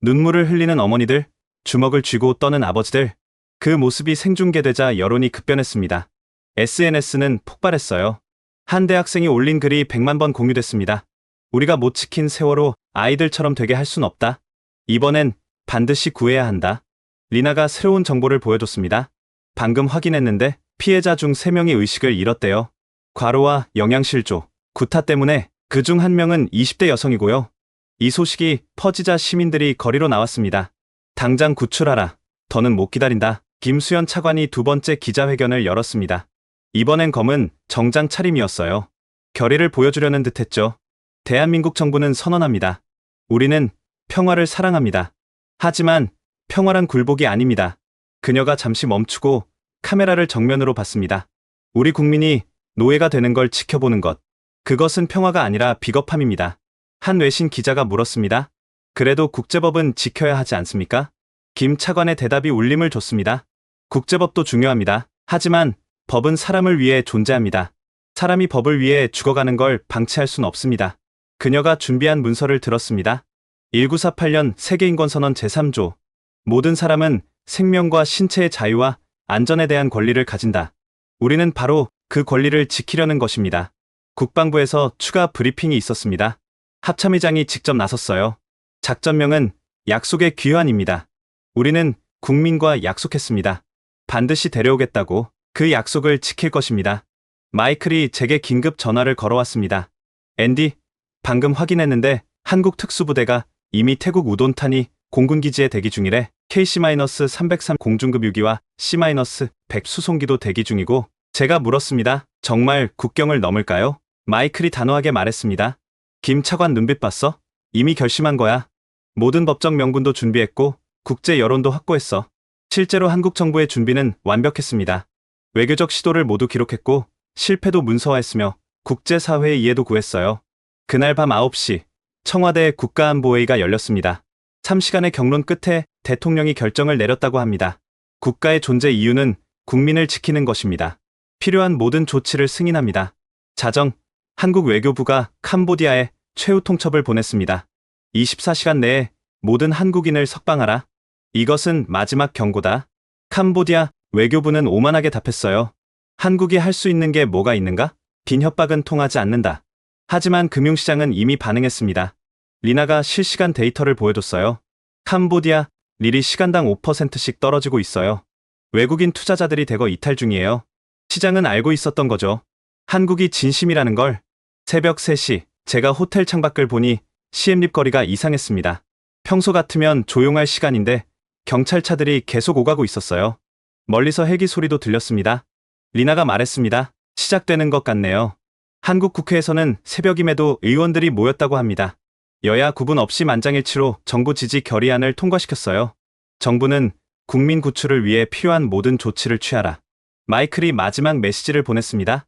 눈물을 흘리는 어머니들, 주먹을 쥐고 떠는 아버지들. 그 모습이 생중계되자 여론이 급변했습니다. SNS는 폭발했어요. 한 대학생이 올린 글이 100만 번 공유됐습니다. 우리가 못 지킨 세월호 아이들처럼 되게 할 순 없다. 이번엔 반드시 구해야 한다. 리나가 새로운 정보를 보여줬습니다. 방금 확인했는데 피해자 중 3명이 의식을 잃었대요. 과로와 영양실조, 구타 때문에 그중 1명은 20대 여성이고요. 이 소식이 퍼지자 시민들이 거리로 나왔습니다. 당장 구출하라. 더는 못 기다린다. 김수현 차관이 두 번째 기자회견을 열었습니다. 이번엔 검은 정장 차림이었어요. 결의를 보여주려는 듯했죠. 대한민국 정부는 선언합니다. 우리는 평화를 사랑합니다. 하지만 평화란 굴복이 아닙니다. 그녀가 잠시 멈추고 카메라를 정면으로 봤습니다. 우리 국민이 노예가 되는 걸 지켜보는 것. 그것은 평화가 아니라 비겁함입니다. 한 외신 기자가 물었습니다. 그래도 국제법은 지켜야 하지 않습니까? 김 차관의 대답이 울림을 줬습니다. 국제법도 중요합니다. 하지만 법은 사람을 위해 존재합니다. 사람이 법을 위해 죽어가는 걸 방치할 순 없습니다. 그녀가 준비한 문서를 들었습니다. 1948년 세계인권선언 제3조. 모든 사람은 생명과 신체의 자유와 안전에 대한 권리를 가진다. 우리는 바로 그 권리를 지키려는 것입니다. 국방부에서 추가 브리핑이 있었습니다. 합참의장이 직접 나섰어요. 작전명은 약속의 귀환입니다. 우리는 국민과 약속했습니다. 반드시 데려오겠다고. 그 약속을 지킬 것입니다. 마이클이 제게 긴급 전화를 걸어왔습니다. 앤디, 방금 확인했는데 한국 특수부대가 이미 태국 우돈탄이 공군기지에 대기 중이래. KC-303 공중급 유기와 C-100 수송기도 대기 중이고. 제가 물었습니다. 정말 국경을 넘을까요? 마이클이 단호하게 말했습니다. 김 차관 눈빛 봤어? 이미 결심한 거야. 모든 법적 명분도 준비했고 국제 여론도 확보했어. 실제로 한국 정부의 준비는 완벽했습니다. 외교적 시도를 모두 기록했고 실패도 문서화했으며 국제사회의 이해도 구했어요. 그날 밤 9시 청와대 국가안보회의가 열렸습니다. 3시간의 경론 끝에 대통령이 결정을 내렸다고 합니다. 국가의 존재 이유는 국민을 지키는 것입니다. 필요한 모든 조치를 승인합니다. 자정, 한국 외교부가 캄보디아에 최후 통첩을 보냈습니다. 24시간 내에 모든 한국인을 석방하라. 이것은 마지막 경고다. 캄보디아 외교부는 오만하게 답했어요. 한국이 할 수 있는 게 뭐가 있는가? 빈 협박은 통하지 않는다. 하지만 금융시장은 이미 반응했습니다. 리나가 실시간 데이터를 보여줬어요. 캄보디아 릴이 시간당 5%씩 떨어지고 있어요. 외국인 투자자들이 대거 이탈 중이에요. 시장은 알고 있었던 거죠. 한국이 진심이라는 걸. 새벽 3시 제가 호텔 창밖을 보니 시엠립 거리가 이상했습니다. 평소 같으면 조용할 시간인데 경찰차들이 계속 오가고 있었어요. 멀리서 헬기 소리도 들렸습니다. 리나가 말했습니다. 시작되는 것 같네요. 한국 국회에서는 새벽임에도 의원들이 모였다고 합니다. 여야 구분 없이 만장일치로 정부 지지 결의안을 통과시켰어요. 정부는 국민 구출을 위해 필요한 모든 조치를 취하라. 마이클이 마지막 메시지를 보냈습니다.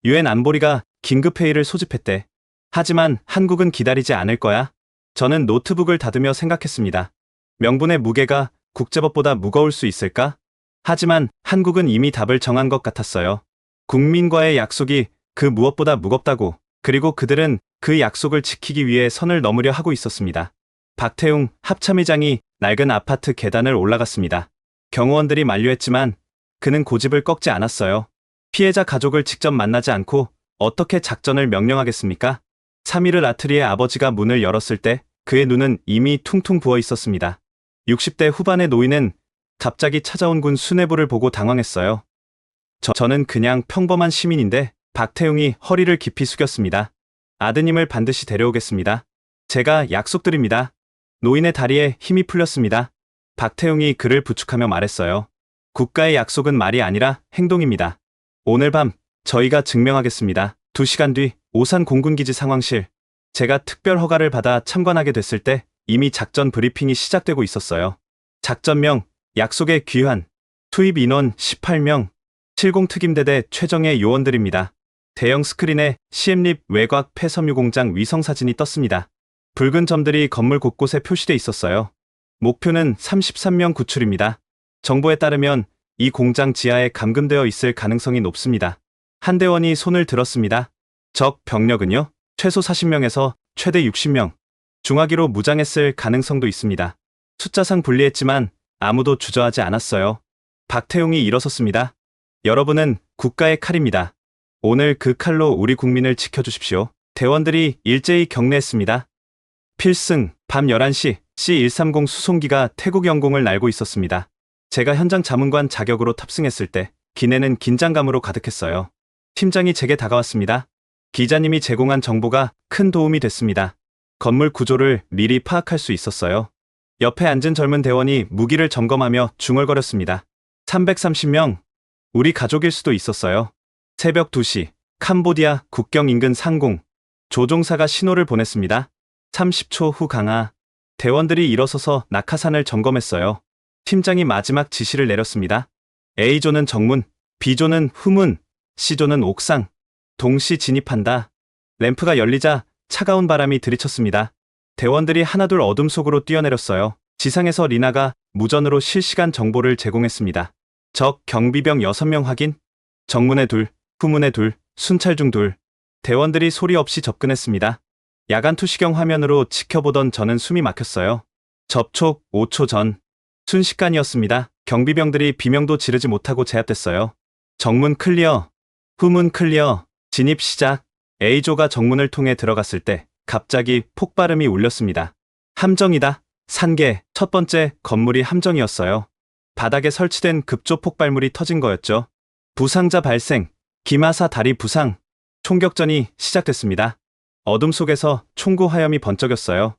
유엔 안보리가 긴급회의를 소집했대. 하지만 한국은 기다리지 않을 거야. 저는 노트북을 닫으며 생각했습니다. 명분의 무게가 국제법보다 무거울 수 있을까? 하지만 한국은 이미 답을 정한 것 같았어요. 국민과의 약속이 그 무엇보다 무겁다고. 그리고 그들은 그 약속을 지키기 위해 선을 넘으려 하고 있었습니다. 박태웅 합참의장이 낡은 아파트 계단을 올라갔습니다. 경호원들이 만류했지만 그는 고집을 꺾지 않았어요. 피해자 가족을 직접 만나지 않고 어떻게 작전을 명령하겠습니까? 3.1을 아트리의 아버지가 문을 열었을 때 그의 눈은 이미 퉁퉁 부어 있었습니다. 60대 후반의 노인은 갑자기 찾아온 군 수뇌부를 보고 당황했어요. 저는 그냥 평범한 시민인데. 박태웅이 허리를 깊이 숙였습니다. 아드님을 반드시 데려오겠습니다. 제가 약속드립니다. 노인의 다리에 힘이 풀렸습니다. 박태웅이 그를 부축하며 말했어요. 국가의 약속은 말이 아니라 행동입니다. 오늘 밤 저희가 증명하겠습니다. 2시간 뒤 오산 공군기지 상황실. 제가 특별 허가를 받아 참관하게 됐을 때 이미 작전 브리핑이 시작되고 있었어요. 작전명, 약속의 귀환, 투입 인원 18명, 70특임대대 최정예 요원들입니다. 대형 스크린에 시엠립 외곽 폐섬유 공장 위성사진이 떴습니다. 붉은 점들이 건물 곳곳에 표시돼 있었어요. 목표는 33명 구출입니다. 정보에 따르면 이 공장 지하에 감금되어 있을 가능성이 높습니다. 한대원이 손을 들었습니다. 적 병력은요? 최소 40명에서 최대 60명. 중화기로 무장했을 가능성도 있습니다. 숫자상 불리했지만 아무도 주저하지 않았어요. 박태웅이 일어섰습니다. 여러분은 국가의 칼입니다. 오늘 그 칼로 우리 국민을 지켜주십시오. 대원들이 일제히 경례했습니다. 필승, 밤 11시 C-130 수송기가 태국 영공을 날고 있었습니다. 제가 현장 자문관 자격으로 탑승했을 때 기내는 긴장감으로 가득했어요. 팀장이 제게 다가왔습니다. 기자님이 제공한 정보가 큰 도움이 됐습니다. 건물 구조를 미리 파악할 수 있었어요. 옆에 앉은 젊은 대원이 무기를 점검하며 중얼거렸습니다. 330명, 우리 가족일 수도 있었어요. 새벽 2시, 캄보디아 국경 인근 상공. 조종사가 신호를 보냈습니다. 30초 후 강하. 대원들이 일어서서 낙하산을 점검했어요. 팀장이 마지막 지시를 내렸습니다. A조는 정문, B조는 후문, C조는 옥상. 동시 진입한다. 램프가 열리자 차가운 바람이 들이쳤습니다. 대원들이 하나둘 어둠 속으로 뛰어내렸어요. 지상에서 리나가 무전으로 실시간 정보를 제공했습니다. 적 경비병 6명 확인. 정문에 2, 후문에 2, 순찰 중 2. 대원들이 소리 없이 접근했습니다. 야간 투시경 화면으로 지켜보던 저는 숨이 막혔어요. 접촉 5초 전. 순식간이었습니다. 경비병들이 비명도 지르지 못하고 제압됐어요. 정문 클리어, 후문 클리어, 진입 시작. A조가 정문을 통해 들어갔을 때 갑자기 폭발음이 울렸습니다. 함정이다. 산계. 첫 번째 건물이 함정이었어요. 바닥에 설치된 급조 폭발물이 터진 거였죠. 부상자 발생. 김하사 다리 부상. 총격전이 시작됐습니다. 어둠 속에서 총구 화염이 번쩍였어요.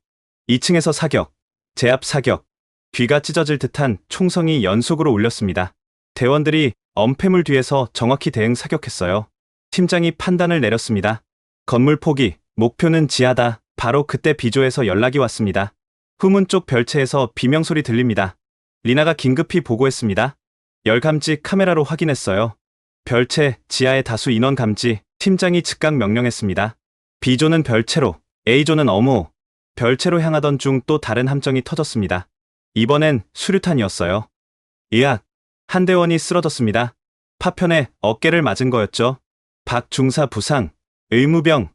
2층에서 사격, 제압 사격. 귀가 찢어질 듯한 총성이 연속으로 울렸습니다. 대원들이 엄폐물 뒤에서 정확히 대응 사격했어요. 팀장이 판단을 내렸습니다. 건물 포기, 목표는 지하다. 바로 그때 B조에서 연락이 왔습니다. 후문 쪽 별채에서 비명소리 들립니다. 리나가 긴급히 보고했습니다. 열감지 카메라로 확인했어요. 별채, 지하의 다수 인원 감지. 팀장이 즉각 명령했습니다. B조는 별채로, A조는 어무. 별채로 향하던 중 또 다른 함정이 터졌습니다. 이번엔 수류탄이었어요. 의학, 한 대원이 쓰러졌습니다. 파편에 어깨를 맞은 거였죠. 박 중사 부상, 의무병.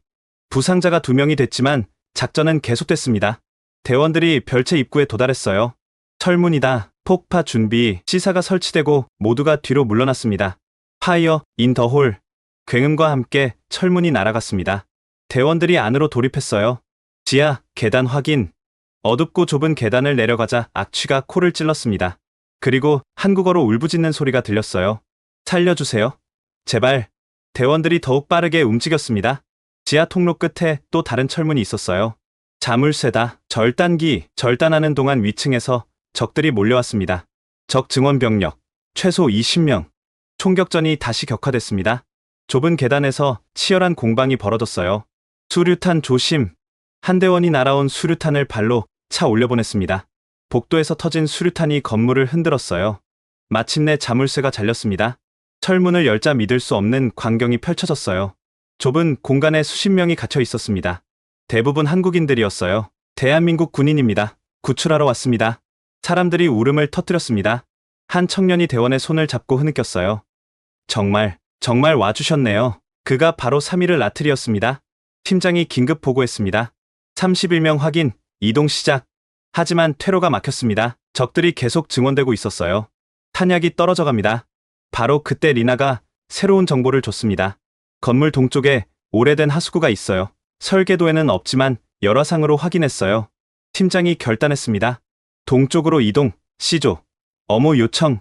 부상자가 2명이 됐지만 작전은 계속됐습니다. 대원들이 별채 입구에 도달했어요. 철문이다. 폭파 준비. 시사가 설치되고 모두가 뒤로 물러났습니다. 파이어 인 더 홀. 굉음과 함께 철문이 날아갔습니다. 대원들이 안으로 돌입했어요. 지하, 계단 확인. 어둡고 좁은 계단을 내려가자 악취가 코를 찔렀습니다. 그리고 한국어로 울부짖는 소리가 들렸어요. 살려주세요. 제발. 대원들이 더욱 빠르게 움직였습니다. 지하 통로 끝에 또 다른 철문이 있었어요. 자물쇠다. 절단기. 절단하는 동안 위층에서 적들이 몰려왔습니다. 적 증원 병력 최소 20명. 총격전이 다시 격화됐습니다. 좁은 계단에서 치열한 공방이 벌어졌어요. 수류탄 조심. 한 대원이 날아온 수류탄을 발로 차 올려보냈습니다. 복도에서 터진 수류탄이 건물을 흔들었어요. 마침내 자물쇠가 잘렸습니다. 철문을 열자 믿을 수 없는 광경이 펼쳐졌어요. 좁은 공간에 수십 명이 갇혀 있었습니다. 대부분 한국인들이었어요. 대한민국 군인입니다. 구출하러 왔습니다. 사람들이 울음을 터뜨렸습니다. 한 청년이 대원의 손을 잡고 흐느꼈어요. 정말 와주셨네요. 그가 바로 3.1을 라틀이었습니다. 팀장이 긴급 보고했습니다. 31명 확인, 이동 시작. 하지만 퇴로가 막혔습니다. 적들이 계속 증원되고 있었어요. 탄약이 떨어져 갑니다. 바로 그때 리나가 새로운 정보를 줬습니다. 건물 동쪽에 오래된 하수구가 있어요. 설계도에는 없지만 열화상으로 확인했어요. 팀장이 결단했습니다. 동쪽으로 이동, C조. 어무 요청.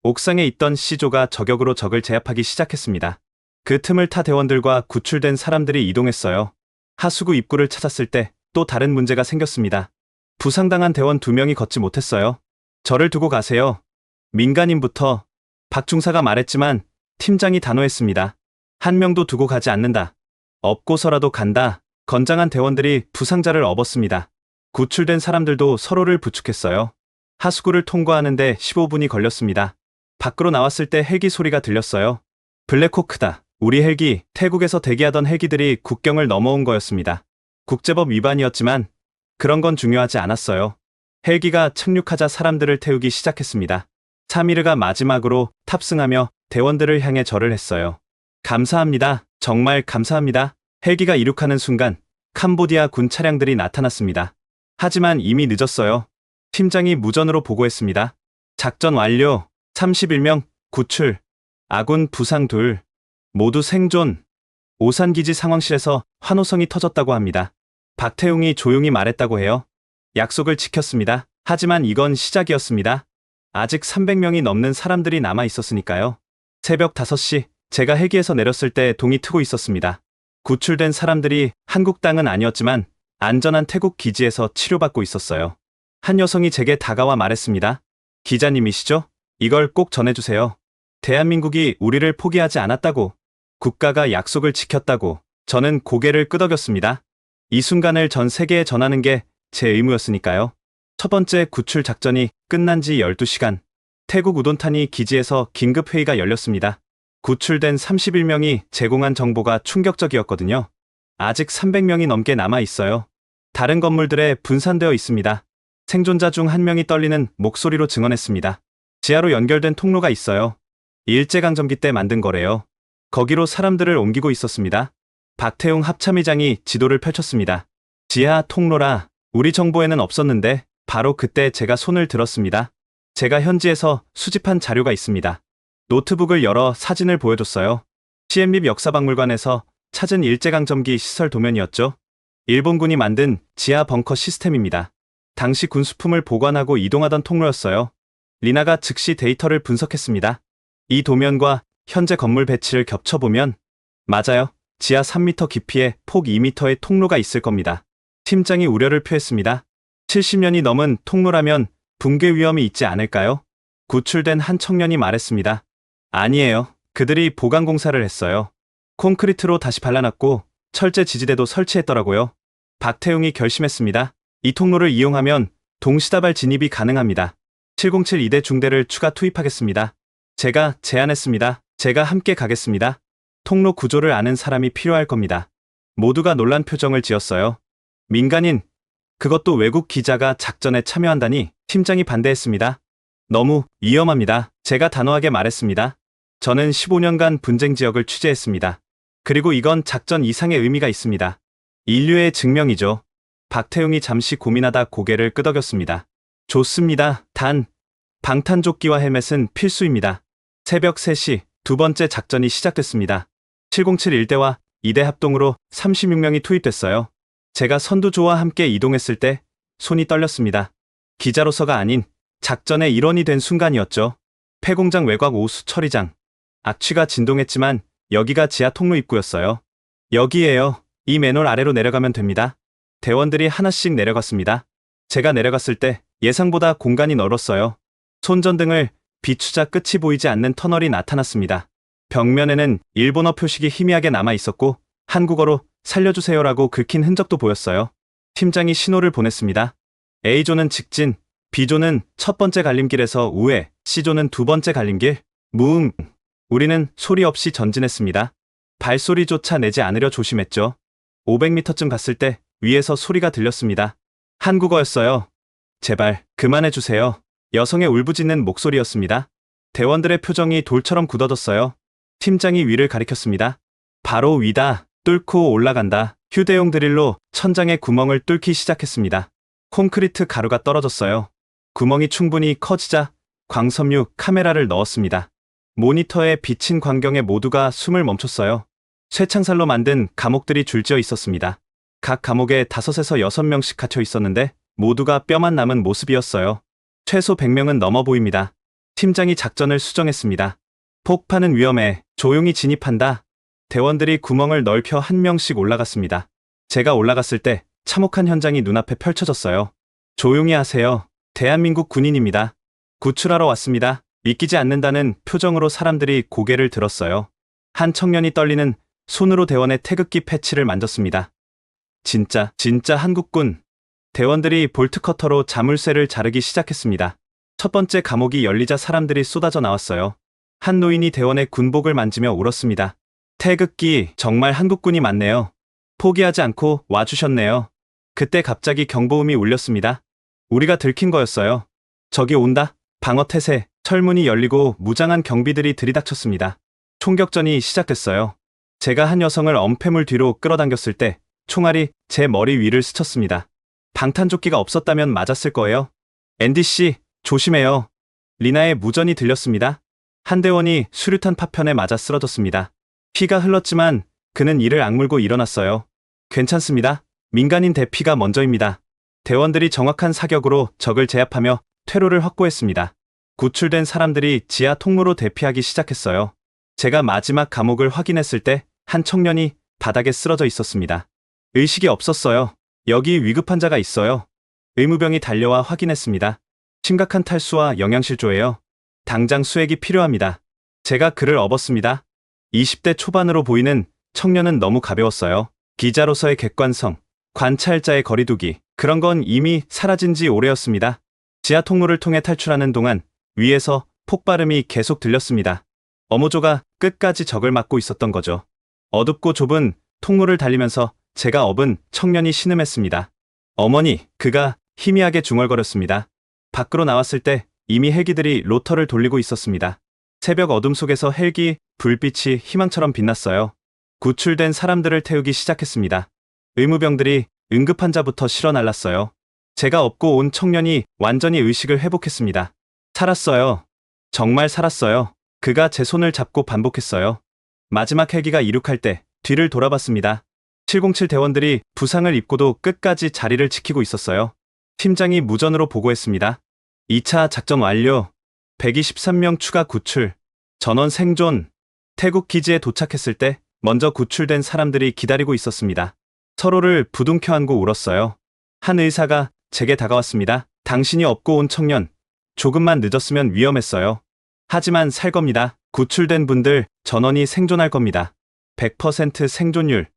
옥상에 있던 C조가 저격으로 적을 제압하기 시작했습니다. 그 틈을 타 대원들과 구출된 사람들이 이동했어요. 하수구 입구를 찾았을 때 또 다른 문제가 생겼습니다. 부상당한 대원 2명이 걷지 못했어요. 저를 두고 가세요. 민간인부터. 박중사가 말했지만 팀장이 단호했습니다. 한 명도 두고 가지 않는다. 업고서라도 간다. 건장한 대원들이 부상자를 업었습니다. 구출된 사람들도 서로를 부축했어요. 하수구를 통과하는데 15분이 걸렸습니다. 밖으로 나왔을 때 헬기 소리가 들렸어요. 블랙호크다. 우리 헬기. 태국에서 대기하던 헬기들이 국경을 넘어온 거였습니다. 국제법 위반이었지만 그런 건 중요하지 않았어요. 헬기가 착륙하자 사람들을 태우기 시작했습니다. 3.1가 마지막으로 탑승하며 대원들을 향해 절을 했어요. 감사합니다. 정말 감사합니다. 헬기가 이륙하는 순간 캄보디아 군 차량들이 나타났습니다. 하지만 이미 늦었어요. 팀장이 무전으로 보고했습니다. 작전 완료. 31명 구출. 아군 부상 2. 모두 생존. 오산기지 상황실에서 환호성이 터졌다고 합니다. 박태웅이 조용히 말했다고 해요. 약속을 지켰습니다. 하지만 이건 시작이었습니다. 아직 300명이 넘는 사람들이 남아 있었으니까요. 새벽 5시 제가 헬기에서 내렸을 때 동이 트고 있었습니다. 구출된 사람들이 한국 땅은 아니었지만 안전한 태국 기지에서 치료받고 있었어요. 한 여성이 제게 다가와 말했습니다. 기자님이시죠? 이걸 꼭 전해주세요. 대한민국이 우리를 포기하지 않았다고. 국가가 약속을 지켰다고. 저는 고개를 끄덕였습니다. 이 순간을 전 세계에 전하는 게 제 의무였으니까요. 첫 번째 구출 작전이 끝난 지 12시간. 태국 우돈타니 기지에서 긴급 회의가 열렸습니다. 구출된 31명이 제공한 정보가 충격적이었거든요. 아직 300명이 넘게 남아 있어요. 다른 건물들에 분산되어 있습니다. 생존자 중 한 명이 떨리는 목소리로 증언했습니다. 지하로 연결된 통로가 있어요. 일제강점기 때 만든 거래요. 거기로 사람들을 옮기고 있었습니다. 박태웅 합참의장이 지도를 펼쳤습니다. 지하 통로라, 우리 정보에는 없었는데 바로 그때 제가 손을 들었습니다. 제가 현지에서 수집한 자료가 있습니다. 노트북을 열어 사진을 보여줬어요. 시엠립 역사박물관에서 찾은 일제강점기 시설 도면이었죠. 일본군이 만든 지하 벙커 시스템입니다. 당시 군수품을 보관하고 이동하던 통로였어요. 리나가 즉시 데이터를 분석했습니다. 이 도면과 현재 건물 배치를 겹쳐보면 맞아요. 지하 3m 깊이에 폭 2m의 통로가 있을 겁니다. 팀장이 우려를 표했습니다. 70년이 넘은 통로라면 붕괴 위험이 있지 않을까요? 구출된 한 청년이 말했습니다. 아니에요. 그들이 보강 공사를 했어요. 콘크리트로 다시 발라놨고 철제 지지대도 설치했더라고요. 박태웅이 결심했습니다. 이 통로를 이용하면 동시다발 진입이 가능합니다. 707 2대 중대를 추가 투입하겠습니다. 제가 제안했습니다. 제가 함께 가겠습니다. 통로 구조를 아는 사람이 필요할 겁니다. 모두가 놀란 표정을 지었어요. 민간인, 그것도 외국 기자가 작전에 참여한다니 팀장이 반대했습니다. 너무 위험합니다. 제가 단호하게 말했습니다. 저는 15년간 분쟁 지역을 취재했습니다. 그리고 이건 작전 이상의 의미가 있습니다. 인류의 증명이죠. 박태웅이 잠시 고민하다 고개를 끄덕였습니다. 좋습니다. 단, 방탄조끼와 헬멧은 필수입니다. 새벽 3시 두 번째 작전이 시작됐습니다. 707 1대와 2대 합동으로 36명이 투입됐어요. 제가 선두조와 함께 이동했을 때 손이 떨렸습니다. 기자로서가 아닌 작전의 일원이 된 순간이었죠. 폐공장 외곽 오수 처리장. 악취가 진동했지만 여기가 지하 통로 입구였어요. 여기에요. 이 맨홀 아래로 내려가면 됩니다. 대원들이 하나씩 내려갔습니다. 제가 내려갔을 때 예상보다 공간이 넓었어요. 손전등을 비추자 끝이 보이지 않는 터널이 나타났습니다. 벽면에는 일본어 표식이 희미하게 남아 있었고 한국어로 살려주세요라고 긁힌 흔적도 보였어요. 팀장이 신호를 보냈습니다. A조는 직진, B조는 첫 번째 갈림길에서 우회, C조는 두 번째 갈림길, 무응. 우리는 소리 없이 전진했습니다. 발소리조차 내지 않으려 조심했죠. 500m쯤 갔을 때 위에서 소리가 들렸습니다. 한국어였어요. 제발 그만해주세요. 여성의 울부짖는 목소리였습니다. 대원들의 표정이 돌처럼 굳어졌어요. 팀장이 위를 가리켰습니다. 바로 위다. 뚫고 올라간다. 휴대용 드릴로 천장에 구멍을 뚫기 시작했습니다. 콘크리트 가루가 떨어졌어요. 구멍이 충분히 커지자 광섬유 카메라를 넣었습니다. 모니터에 비친 광경에 모두가 숨을 멈췄어요. 쇠창살로 만든 감옥들이 줄지어 있었습니다. 각 감옥에 5에서 6명씩 갇혀 있었는데 모두가 뼈만 남은 모습이었어요. 최소 100명은 넘어 보입니다. 팀장이 작전을 수정했습니다. 폭파는 위험해. 조용히 진입한다. 대원들이 구멍을 넓혀 한 명씩 올라갔습니다. 제가 올라갔을 때 참혹한 현장이 눈앞에 펼쳐졌어요. 조용히 하세요. 대한민국 군인입니다. 구출하러 왔습니다. 믿기지 않는다는 표정으로 사람들이 고개를 들었어요. 한 청년이 떨리는 손으로 대원의 태극기 패치를 만졌습니다. 진짜 한국군. 대원들이 볼트커터로 자물쇠를 자르기 시작했습니다. 첫 번째 감옥이 열리자 사람들이 쏟아져 나왔어요. 한 노인이 대원의 군복을 만지며 울었습니다. 태극기, 정말 한국군이 맞네요. 포기하지 않고 와주셨네요. 그때 갑자기 경보음이 울렸습니다. 우리가 들킨 거였어요. 저기 온다. 방어태세, 철문이 열리고 무장한 경비들이 들이닥쳤습니다. 총격전이 시작됐어요. 제가 한 여성을 엄폐물 뒤로 끌어당겼을 때 총알이 제 머리 위를 스쳤습니다. 방탄조끼가 없었다면 맞았을 거예요. 앤디씨, 조심해요. 리나의 무전이 들렸습니다. 한 대원이 수류탄 파편에 맞아 쓰러졌습니다. 피가 흘렀지만 그는 이를 악물고 일어났어요. 괜찮습니다. 민간인 대피가 먼저입니다. 대원들이 정확한 사격으로 적을 제압하며 퇴로를 확보했습니다. 구출된 사람들이 지하 통로로 대피하기 시작했어요. 제가 마지막 감옥을 확인했을 때 한 청년이 바닥에 쓰러져 있었습니다. 의식이 없었어요. 여기 위급 환자가 있어요. 의무병이 달려와 확인했습니다. 심각한 탈수와 영양실조예요. 당장 수액이 필요합니다. 제가 그를 업었습니다. 20대 초반으로 보이는 청년은 너무 가벼웠어요. 기자로서의 객관성, 관찰자의 거리두기, 그런 건 이미 사라진 지 오래였습니다. 지하 통로를 통해 탈출하는 동안 위에서 폭발음이 계속 들렸습니다. 어모조가 끝까지 적을 막고 있었던 거죠. 어둡고 좁은 통로를 달리면서 제가 업은 청년이 신음했습니다. 어머니, 그가 희미하게 중얼거렸습니다. 밖으로 나왔을 때 이미 헬기들이 로터를 돌리고 있었습니다. 새벽 어둠 속에서 헬기 불빛이 희망처럼 빛났어요. 구출된 사람들을 태우기 시작했습니다. 의무병들이 응급환자부터 실어 날랐어요. 제가 업고 온 청년이 완전히 의식을 회복했습니다. 살았어요. 정말 살았어요. 그가 제 손을 잡고 반복했어요. 마지막 헬기가 이륙할 때 뒤를 돌아봤습니다. 707 대원들이 부상을 입고도 끝까지 자리를 지키고 있었어요. 팀장이 무전으로 보고했습니다. 2차 작전 완료. 123명 추가 구출. 전원 생존. 태국 기지에 도착했을 때 먼저 구출된 사람들이 기다리고 있었습니다. 서로를 부둥켜 안고 울었어요. 한 의사가 제게 다가왔습니다. 당신이 업고 온 청년. 조금만 늦었으면 위험했어요. 하지만 살 겁니다. 구출된 분들 전원이 생존할 겁니다. 100% 생존율.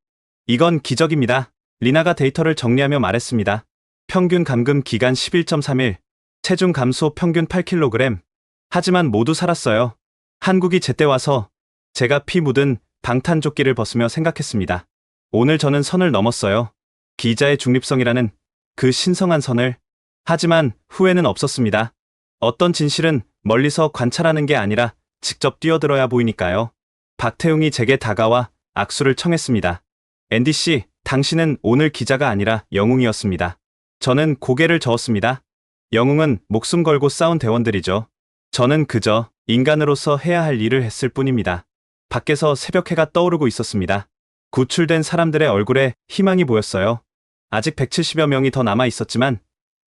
이건 기적입니다. 리나가 데이터를 정리하며 말했습니다. 평균 감금 기간 11.3일. 체중 감소 평균 8kg. 하지만 모두 살았어요. 한국이 제때 와서 제가 피 묻은 방탄조끼를 벗으며 생각했습니다. 오늘 저는 선을 넘었어요. 기자의 중립성이라는 그 신성한 선을. 하지만 후회는 없었습니다. 어떤 진실은 멀리서 관찰하는 게 아니라 직접 뛰어들어야 보이니까요. 박태웅이 제게 다가와 악수를 청했습니다. 앤디 씨, 당신은 오늘 기자가 아니라 영웅이었습니다. 저는 고개를 저었습니다. 영웅은 목숨 걸고 싸운 대원들이죠. 저는 그저 인간으로서 해야 할 일을 했을 뿐입니다. 밖에서 새벽해가 떠오르고 있었습니다. 구출된 사람들의 얼굴에 희망이 보였어요. 아직 170여 명이 더 남아 있었지만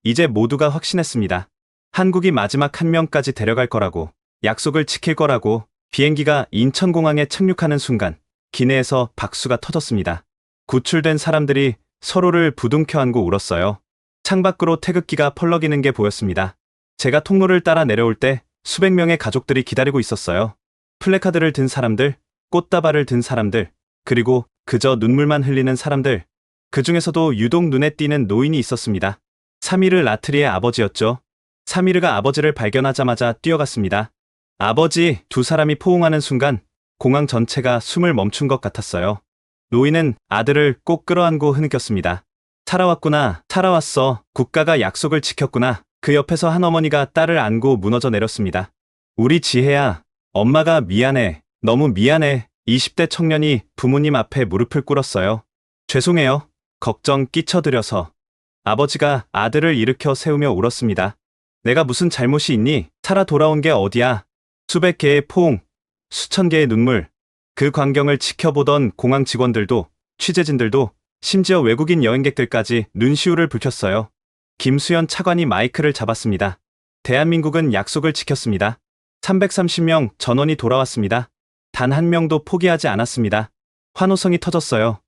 이제 모두가 확신했습니다. 한국이 마지막 한 명까지 데려갈 거라고, 약속을 지킬 거라고. 비행기가 인천공항에 착륙하는 순간 기내에서 박수가 터졌습니다. 구출된 사람들이 서로를 부둥켜 안고 울었어요. 창밖으로 태극기가 펄럭이는 게 보였습니다. 제가 통로를 따라 내려올 때 수백 명의 가족들이 기다리고 있었어요. 플래카드를 든 사람들, 꽃다발을 든 사람들, 그리고 그저 눈물만 흘리는 사람들. 그 중에서도 유독 눈에 띄는 노인이 있었습니다. 사미르 라트리의 아버지였죠. 사미르가 아버지를 발견하자마자 뛰어갔습니다. 아버지, 두 사람이 포옹하는 순간 공항 전체가 숨을 멈춘 것 같았어요. 노인은 아들을 꼭 끌어안고 흐느꼈습니다. 살아왔구나, 살아왔어. 국가가 약속을 지켰구나. 그 옆에서 한 어머니가 딸을 안고 무너져 내렸습니다. 우리 지혜야, 엄마가 미안해. 너무 미안해. 20대 청년이 부모님 앞에 무릎을 꿇었어요. 죄송해요. 걱정 끼쳐드려서. 아버지가 아들을 일으켜 세우며 울었습니다. 내가 무슨 잘못이 있니? 살아 돌아온 게 어디야? 수백 개의 포옹, 수천 개의 눈물. 그 광경을 지켜보던 공항 직원들도, 취재진들도, 심지어 외국인 여행객들까지 눈시울을 붉혔어요. 김수현 차관이 마이크를 잡았습니다. 대한민국은 약속을 지켰습니다. 330명 전원이 돌아왔습니다. 단 한 명도 포기하지 않았습니다. 환호성이 터졌어요.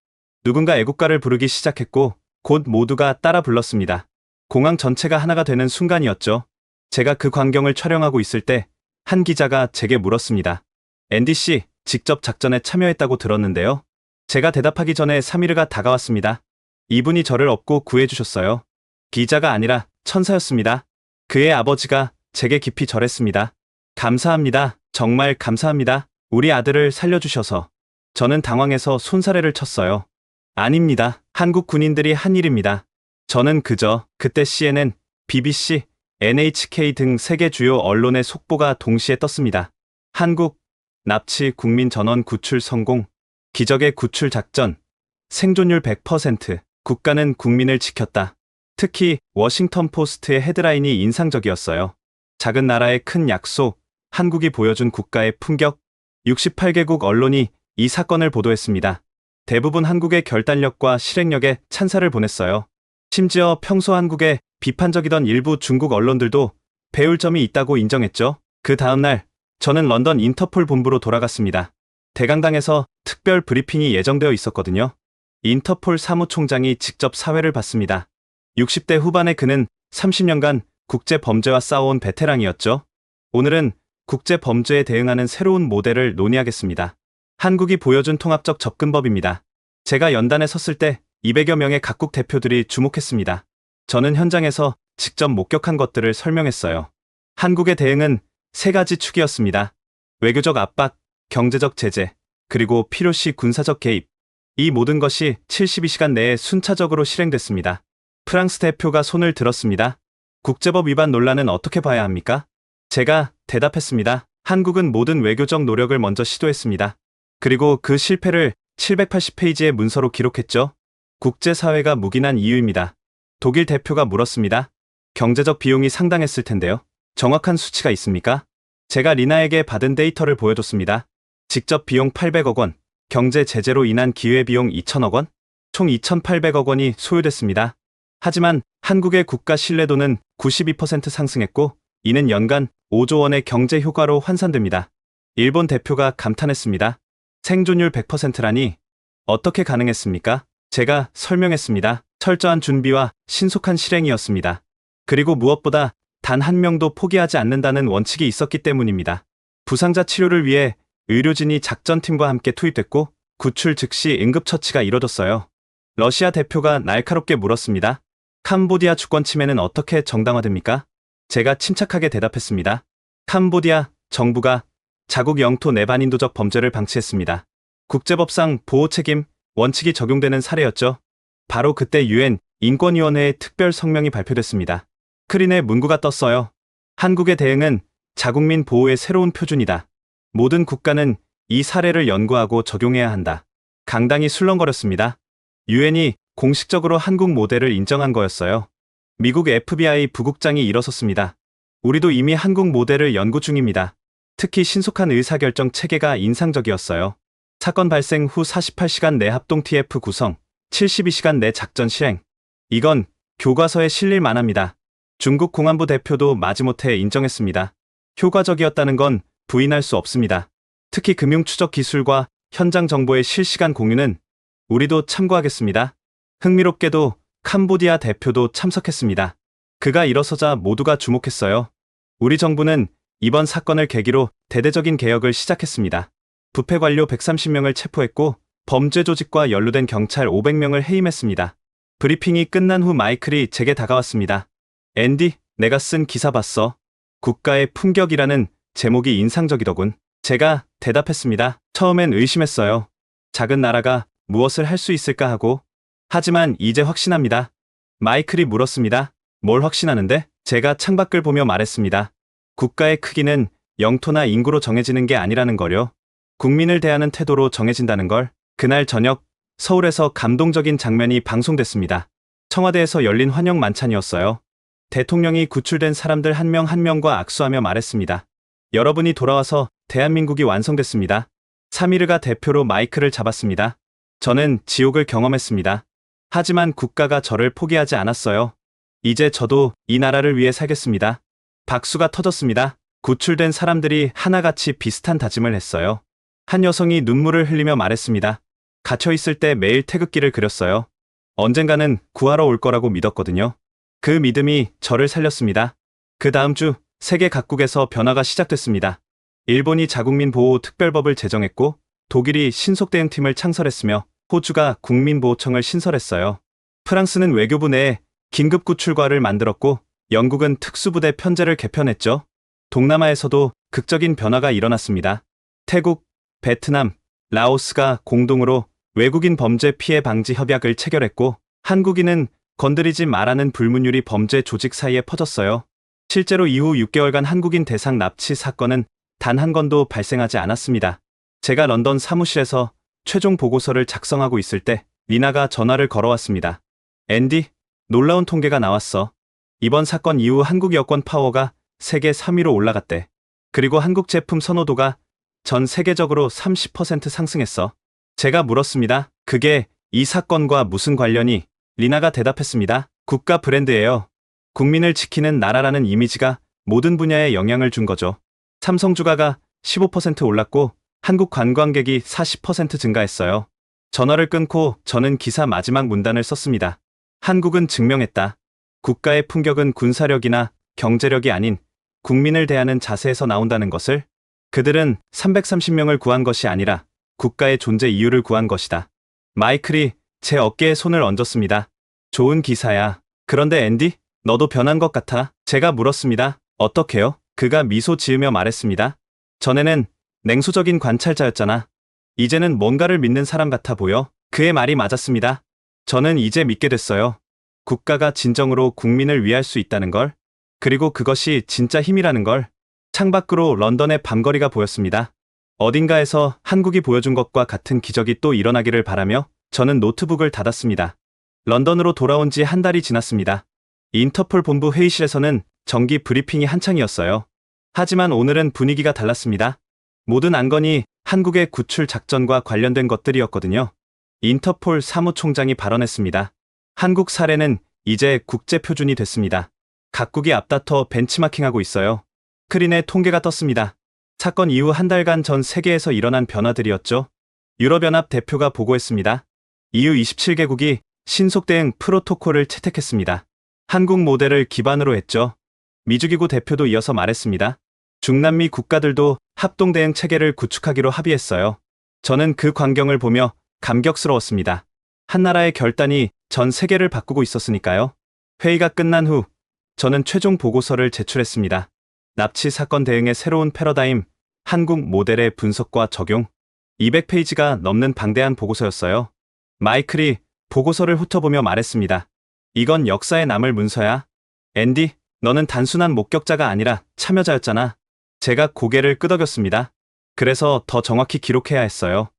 누군가 애국가를 부르기 시작했고 곧 모두가 따라 불렀습니다. 공항 전체가 하나가 되는 순간이었죠. 제가 그 광경을 촬영하고 있을 때 한 기자가 제게 물었습니다. 앤디 씨, 직접 작전에 참여했다고 들었는데요. 제가 대답하기 전에 사미르가 다가왔습니다. 이분이 저를 업고 구해주셨어요. 기자가 아니라 천사였습니다. 그의 아버지가 제게 깊이 절했습니다. 감사합니다. 정말 감사합니다. 우리 아들을 살려주셔서. 저는 당황해서 손사래를 쳤어요. 아닙니다. 한국 군인들이 한 일입니다. 저는 그저 그때 CNN, BBC, NHK 등 세계 주요 언론의 속보가 동시에 떴습니다. 한국, 납치 국민 전원 구출 성공, 기적의 구출 작전, 생존율 100%, 국가는 국민을 지켰다. 특히 워싱턴 포스트의 헤드라인이 인상적이었어요. 작은 나라의 큰 약속, 한국이 보여준 국가의 품격. 68개국 언론이 이 사건을 보도했습니다. 대부분 한국의 결단력과 실행력에 찬사를 보냈어요. 심지어 평소 한국에 비판적이던 일부 중국 언론들도 배울 점이 있다고 인정했죠. 그 다음날 저는 런던 인터폴 본부로 돌아갔습니다. 대강당에서 특별 브리핑이 예정되어 있었거든요. 인터폴 사무총장이 직접 사회를 받습니다. 60대 후반의 그는 30년간 국제 범죄와 싸워온 베테랑이었죠. 오늘은 국제 범죄에 대응하는 새로운 모델을 논의하겠습니다. 한국이 보여준 통합적 접근법입니다. 제가 연단에 섰을 때 200여 명의 각국 대표들이 주목했습니다. 저는 현장에서 직접 목격한 것들을 설명했어요. 한국의 대응은 세 가지 축이었습니다. 외교적 압박, 경제적 제재, 그리고 필요시 군사적 개입. 이 모든 것이 72시간 내에 순차적으로 실행됐습니다. 프랑스 대표가 손을 들었습니다. 국제법 위반 논란은 어떻게 봐야 합니까? 제가 대답했습니다. 한국은 모든 외교적 노력을 먼저 시도했습니다. 그리고 그 실패를 780페이지의 문서로 기록했죠. 국제사회가 묵인한 이유입니다. 독일 대표가 물었습니다. 경제적 비용이 상당했을 텐데요. 정확한 수치가 있습니까? 제가 리나에게 받은 데이터를 보여줬습니다. 직접 비용 800억 원, 경제 제재로 인한 기회비용 2천억 원, 총 2,800억 원이 소요됐습니다. 하지만 한국의 국가 신뢰도는 92% 상승했고 이는 연간 5조 원의 경제 효과로 환산됩니다. 일본 대표가 감탄했습니다. 생존율 100%라니 어떻게 가능했습니까? 제가 설명했습니다. 철저한 준비와 신속한 실행이었습니다. 그리고 무엇보다 단 한 명도 포기하지 않는다는 원칙이 있었기 때문입니다. 부상자 치료를 위해 의료진이 작전팀과 함께 투입됐고 구출 즉시 응급처치가 이뤄졌어요. 러시아 대표가 날카롭게 물었습니다. 캄보디아 주권 침해는 어떻게 정당화됩니까? 제가 침착하게 대답했습니다. 캄보디아 정부가 자국 영토 내 반인도적 범죄를 방치했습니다. 국제법상 보호 책임 원칙이 적용되는 사례였죠. 바로 그때 유엔 인권위원회의 특별 성명이 발표됐습니다. 스크린에 문구가 떴어요. 한국의 대응은 자국민 보호의 새로운 표준이다. 모든 국가는 이 사례를 연구하고 적용해야 한다. 강당이 술렁거렸습니다. 유엔이 공식적으로 한국 모델을 인정한 거였어요. 미국 FBI 부국장이 일어섰습니다. 우리도 이미 한국 모델을 연구 중입니다. 특히 신속한 의사결정 체계가 인상적이었어요. 사건 발생 후 48시간 내 합동 TF 구성, 72시간 내 작전 실행. 이건 교과서에 실릴 만합니다. 중국 공안부 대표도 마지못해 인정했습니다. 효과적이었다는 건 부인할 수 없습니다. 특히 금융 추적 기술과 현장 정보의 실시간 공유는 우리도 참고하겠습니다. 흥미롭게도 캄보디아 대표도 참석했습니다. 그가 일어서자 모두가 주목했어요. 우리 정부는 이번 사건을 계기로 대대적인 개혁을 시작했습니다. 부패 관료 130명을 체포했고 범죄 조직과 연루된 경찰 500명을 해임했습니다. 브리핑이 끝난 후 마이클이 제게 다가왔습니다. 앤디, 내가 쓴 기사 봤어. 국가의 품격이라는 제목이 인상적이더군. 제가 대답했습니다. 처음엔 의심했어요. 작은 나라가 무엇을 할 수 있을까 하고. 하지만 이제 확신합니다. 마이클이 물었습니다. 뭘 확신하는데? 제가 창밖을 보며 말했습니다. 국가의 크기는 영토나 인구로 정해지는 게 아니라는 거요. 국민을 대하는 태도로 정해진다는 걸. 그날 저녁 서울에서 감동적인 장면이 방송됐습니다. 청와대에서 열린 환영 만찬이었어요. 대통령이 구출된 사람들 한 명 한 명과 악수하며 말했습니다. 여러분이 돌아와서 대한민국이 완성됐습니다. 사미르가 대표로 마이크를 잡았습니다. 저는 지옥을 경험했습니다. 하지만 국가가 저를 포기하지 않았어요. 이제 저도 이 나라를 위해 살겠습니다. 박수가 터졌습니다. 구출된 사람들이 하나같이 비슷한 다짐을 했어요. 한 여성이 눈물을 흘리며 말했습니다. 갇혀있을 때 매일 태극기를 그렸어요. 언젠가는 구하러 올 거라고 믿었거든요. 그 믿음이 저를 살렸습니다. 그 다음 주 세계 각국에서 변화가 시작됐습니다. 일본이 자국민 보호 특별법을 제정했고 독일이 신속대응팀을 창설했으며 호주가 국민보호청을 신설했어요. 프랑스는 외교부 내에 긴급구출과를 만들었고 영국은 특수부대 편제를 개편했죠. 동남아에서도 극적인 변화가 일어났습니다. 태국, 베트남, 라오스가 공동으로 외국인 범죄 피해 방지 협약을 체결했고 한국인은 건드리지 말라는 불문율이 범죄 조직 사이에 퍼졌어요. 실제로 이후 6개월간 한국인 대상 납치 사건은 단 한 건도 발생하지 않았습니다. 제가 런던 사무실에서 최종 보고서를 작성하고 있을 때 리나가 전화를 걸어왔습니다. 앤디, 놀라운 통계가 나왔어. 이번 사건 이후 한국 여권 파워가 세계 3위로 올라갔대. 그리고 한국 제품 선호도가 전 세계적으로 30% 상승했어. 제가 물었습니다. 그게 이 사건과 무슨 관련이? 리나가 대답했습니다. 국가 브랜드예요. 국민을 지키는 나라라는 이미지가 모든 분야에 영향을 준 거죠. 삼성 주가가 15% 올랐고 한국 관광객이 40% 증가했어요. 전화를 끊고 저는 기사 마지막 문단을 썼습니다. 한국은 증명했다. 국가의 품격은 군사력이나 경제력이 아닌 국민을 대하는 자세에서 나온다는 것을. 그들은 330명을 구한 것이 아니라 국가의 존재 이유를 구한 것이다. 마이클이 제 어깨에 손을 얹었습니다. 좋은 기사야. 그런데 앤디, 너도 변한 것 같아. 제가 물었습니다. 어떻게요? 그가 미소 지으며 말했습니다. 전에는 냉소적인 관찰자였잖아. 이제는 뭔가를 믿는 사람 같아 보여. 그의 말이 맞았습니다. 저는 이제 믿게 됐어요. 국가가 진정으로 국민을 위할 수 있다는 걸. 그리고 그것이 진짜 힘이라는 걸. 창밖으로 런던의 밤거리가 보였습니다. 어딘가에서 한국이 보여준 것과 같은 기적이 또 일어나기를 바라며 저는 노트북을 닫았습니다. 런던으로 돌아온 지 한 달이 지났습니다. 인터폴 본부 회의실에서는 정기 브리핑이 한창이었어요. 하지만 오늘은 분위기가 달랐습니다. 모든 안건이 한국의 구출 작전과 관련된 것들이었거든요. 인터폴 사무총장이 발언했습니다. 한국 사례는 이제 국제 표준이 됐습니다. 각국이 앞다퉈 벤치마킹하고 있어요. 스크린에 통계가 떴습니다. 사건 이후 한 달간 전 세계에서 일어난 변화들이었죠. 유럽연합 대표가 보고했습니다. EU 27개국이 신속 대응 프로토콜을 채택했습니다. 한국 모델을 기반으로 했죠. 미주기구 대표도 이어서 말했습니다. 중남미 국가들도 합동 대응 체계를 구축하기로 합의했어요. 저는 그 광경을 보며 감격스러웠습니다. 한 나라의 결단이 전 세계를 바꾸고 있었으니까요. 회의가 끝난 후 저는 최종 보고서를 제출했습니다. 납치 사건 대응의 새로운 패러다임, 한국 모델의 분석과 적용. 200페이지가 넘는 방대한 보고서였어요. 마이클이 보고서를 훑어보며 말했습니다. 이건 역사에 남을 문서야. 앤디, 너는 단순한 목격자가 아니라 참여자였잖아. 제가 고개를 끄덕였습니다. 그래서 더 정확히 기록해야 했어요.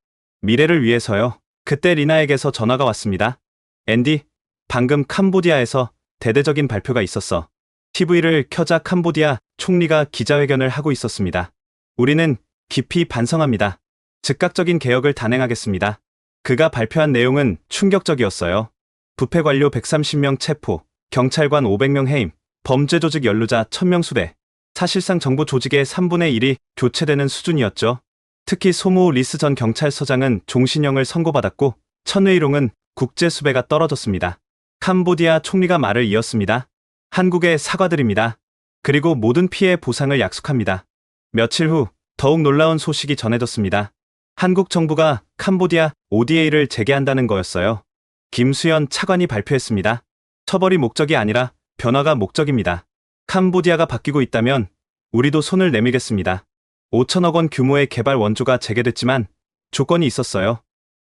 미래를 위해서요. 그때 리나에게서 전화가 왔습니다. 앤디, 방금 캄보디아에서 대대적인 발표가 있었어. TV를 켜자 캄보디아 총리가 기자회견을 하고 있었습니다. 우리는 깊이 반성합니다. 즉각적인 개혁을 단행하겠습니다. 그가 발표한 내용은 충격적이었어요. 부패 관료 130명 체포, 경찰관 500명 해임, 범죄 조직 연루자 1000명 수배. 사실상 정부 조직의 3분의 1이 교체되는 수준이었죠. 특히 소무 리스 전 경찰서장은 종신형을 선고받았고 천의롱은 국제 수배가 떨어졌습니다. 캄보디아 총리가 말을 이었습니다. 한국에 사과드립니다. 그리고 모든 피해 보상을 약속합니다. 며칠 후 더욱 놀라운 소식이 전해졌습니다. 한국 정부가 캄보디아 ODA를 재개한다는 거였어요. 김수현 차관이 발표했습니다. 처벌이 목적이 아니라 변화가 목적입니다. 캄보디아가 바뀌고 있다면 우리도 손을 내밀겠습니다. 5천억 원 규모의 개발 원조가 재개됐지만 조건이 있었어요.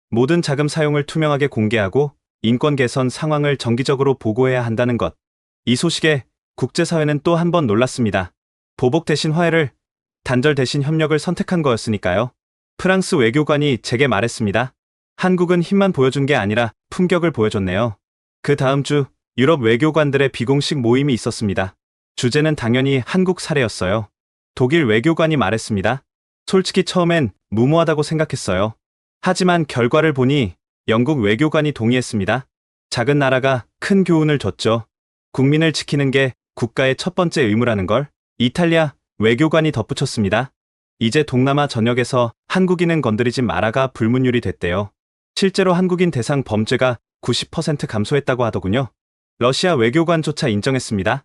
모든 자금 사용을 투명하게 공개하고 인권 개선 상황을 정기적으로 보고해야 한다는 것. 이 소식에 국제사회는 또 한 번 놀랐습니다. 보복 대신 화해를, 단절 대신 협력을 선택한 거였으니까요. 프랑스 외교관이 제게 말했습니다. 한국은 힘만 보여준 게 아니라 품격을 보여줬네요. 그 다음 주 유럽 외교관들의 비공식 모임이 있었습니다. 주제는 당연히 한국 사례였어요. 독일 외교관이 말했습니다. 솔직히 처음엔 무모하다고 생각했어요. 하지만 결과를 보니 영국 외교관이 동의했습니다. 작은 나라가 큰 교훈을 줬죠. 국민을 지키는 게 국가의 첫 번째 의무라는 걸. 이탈리아 외교관이 덧붙였습니다. 이제 동남아 전역에서 한국인은 건드리지 마라가 불문율이 됐대요. 실제로 한국인 대상 범죄가 90% 감소했다고 하더군요. 러시아 외교관조차 인정했습니다.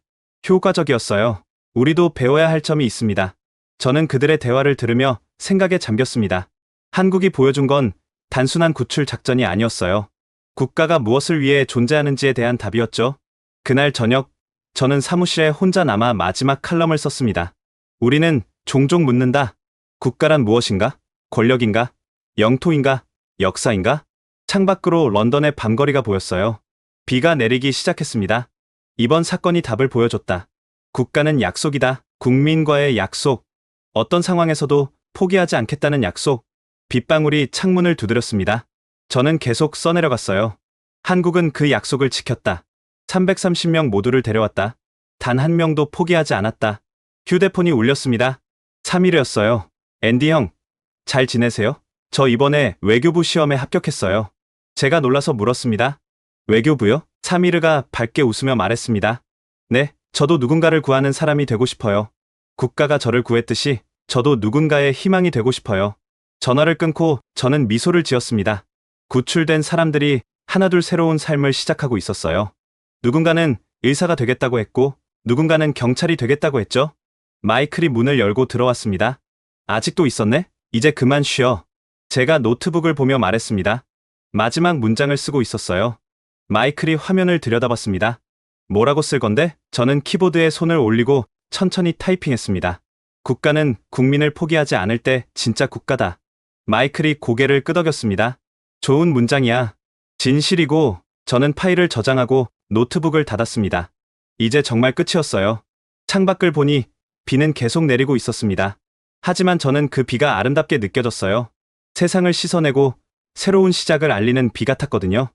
효과적이었어요. 우리도 배워야 할 점이 있습니다. 저는 그들의 대화를 들으며 생각에 잠겼습니다. 한국이 보여준 건 단순한 구출 작전이 아니었어요. 국가가 무엇을 위해 존재하는지에 대한 답이었죠. 그날 저녁, 저는 사무실에 혼자 남아 마지막 칼럼을 썼습니다. 우리는 종종 묻는다. 국가란 무엇인가? 권력인가? 영토인가? 역사인가? 창밖으로 런던의 밤거리가 보였어요. 비가 내리기 시작했습니다. 이번 사건이 답을 보여줬다. 국가는 약속이다. 국민과의 약속. 어떤 상황에서도 포기하지 않겠다는 약속. 빗방울이 창문을 두드렸습니다. 저는 계속 써내려갔어요. 한국은 그 약속을 지켰다. 330명 모두를 데려왔다. 단 한 명도 포기하지 않았다. 휴대폰이 울렸습니다. 3일이었어요. 앤디 형, 잘 지내세요? 저 이번에 외교부 시험에 합격했어요. 제가 놀라서 물었습니다. 외교부요? 사미르가 밝게 웃으며 말했습니다. 네, 저도 누군가를 구하는 사람이 되고 싶어요. 국가가 저를 구했듯이 저도 누군가의 희망이 되고 싶어요. 전화를 끊고 저는 미소를 지었습니다. 구출된 사람들이 하나둘 새로운 삶을 시작하고 있었어요. 누군가는 의사가 되겠다고 했고 누군가는 경찰이 되겠다고 했죠. 마이클이 문을 열고 들어왔습니다. 아직도 있었네? 이제 그만 쉬어. 제가 노트북을 보며 말했습니다. 마지막 문장을 쓰고 있었어요. 마이클이 화면을 들여다봤습니다. 뭐라고 쓸 건데? 저는 키보드에 손을 올리고 천천히 타이핑했습니다. 국가는 국민을 포기하지 않을 때 진짜 국가다. 마이클이 고개를 끄덕였습니다. 좋은 문장이야. 진실이고. 저는 파일을 저장하고 노트북을 닫았습니다. 이제 정말 끝이었어요. 창밖을 보니 비는 계속 내리고 있었습니다. 하지만 저는 그 비가 아름답게 느껴졌어요. 세상을 씻어내고 새로운 시작을 알리는 비 같았거든요.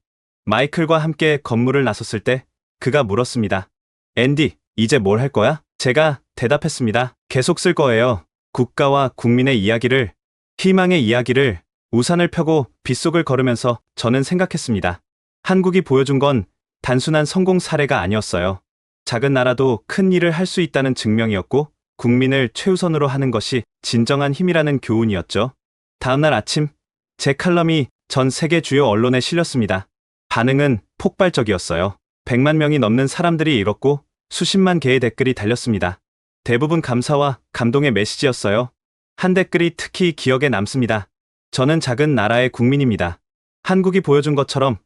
마이클과 함께 건물을 나섰을 때 그가 물었습니다. 앤디, 이제 뭘 할 거야? 제가 대답했습니다. 계속 쓸 거예요. 국가와 국민의 이야기를, 희망의 이야기를. 우산을 펴고 빗속을 걸으면서 저는 생각했습니다. 한국이 보여준 건 단순한 성공 사례가 아니었어요. 작은 나라도 큰 일을 할 수 있다는 증명이었고, 국민을 최우선으로 하는 것이 진정한 힘이라는 교훈이었죠. 다음날 아침, 제 칼럼이 전 세계 주요 언론에 실렸습니다. 반응은 폭발적이었어요. 100만 명이 넘는 사람들이 읽었고 수십만 개의 댓글이 달렸습니다. 대부분 감사와 감동의 메시지였어요. 한 댓글이 특히 기억에 남습니다. 저는 작은 나라의 국민입니다. 한국이 보여준 것처럼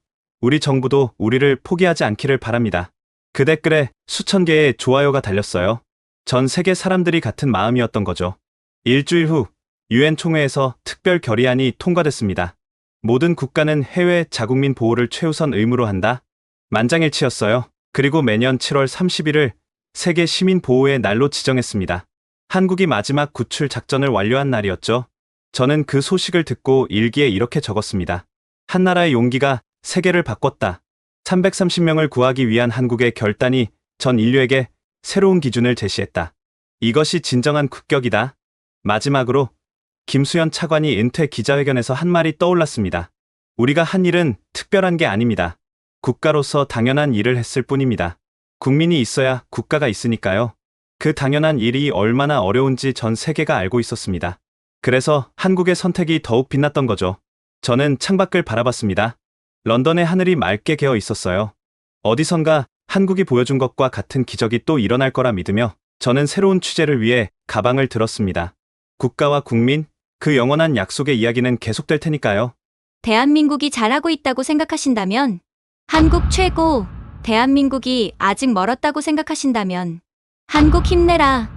우리 정부도 우리를 포기하지 않기를 바랍니다. 그 댓글에 수천 개의 좋아요가 달렸어요. 전 세계 사람들이 같은 마음이었던 거죠. 일주일 후 유엔 총회에서 특별 결의안이 통과됐습니다. 모든 국가는 해외 자국민 보호를 최우선 의무로 한다. 만장일치였어요. 그리고 매년 7월 30일을 세계 시민 보호의 날로 지정했습니다. 한국이 마지막 구출 작전을 완료한 날이었죠. 저는 그 소식을 듣고 일기에 이렇게 적었습니다. 한 나라의 용기가 세계를 바꿨다. 330명을 구하기 위한 한국의 결단이 전 인류에게 새로운 기준을 제시했다. 이것이 진정한 국격이다. 마지막으로 김수현 차관이 은퇴 기자회견에서 한 말이 떠올랐습니다. 우리가 한 일은 특별한 게 아닙니다. 국가로서 당연한 일을 했을 뿐입니다. 국민이 있어야 국가가 있으니까요. 그 당연한 일이 얼마나 어려운지 전 세계가 알고 있었습니다. 그래서 한국의 선택이 더욱 빛났던 거죠. 저는 창밖을 바라봤습니다. 런던의 하늘이 맑게 개어 있었어요. 어디선가 한국이 보여준 것과 같은 기적이 또 일어날 거라 믿으며 저는 새로운 취재를 위해 가방을 들었습니다. 국가와 국민, 그 영원한 약속의 이야기는 계속될 테니까요. 대한민국이 잘하고 있다고 생각하신다면, 한국 최고, 대한민국이 아직 멀었다고 생각하신다면, 한국 힘내라.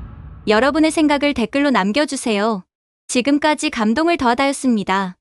여러분의 생각을 댓글로 남겨주세요. 지금까지 감동을 더하다였습니다.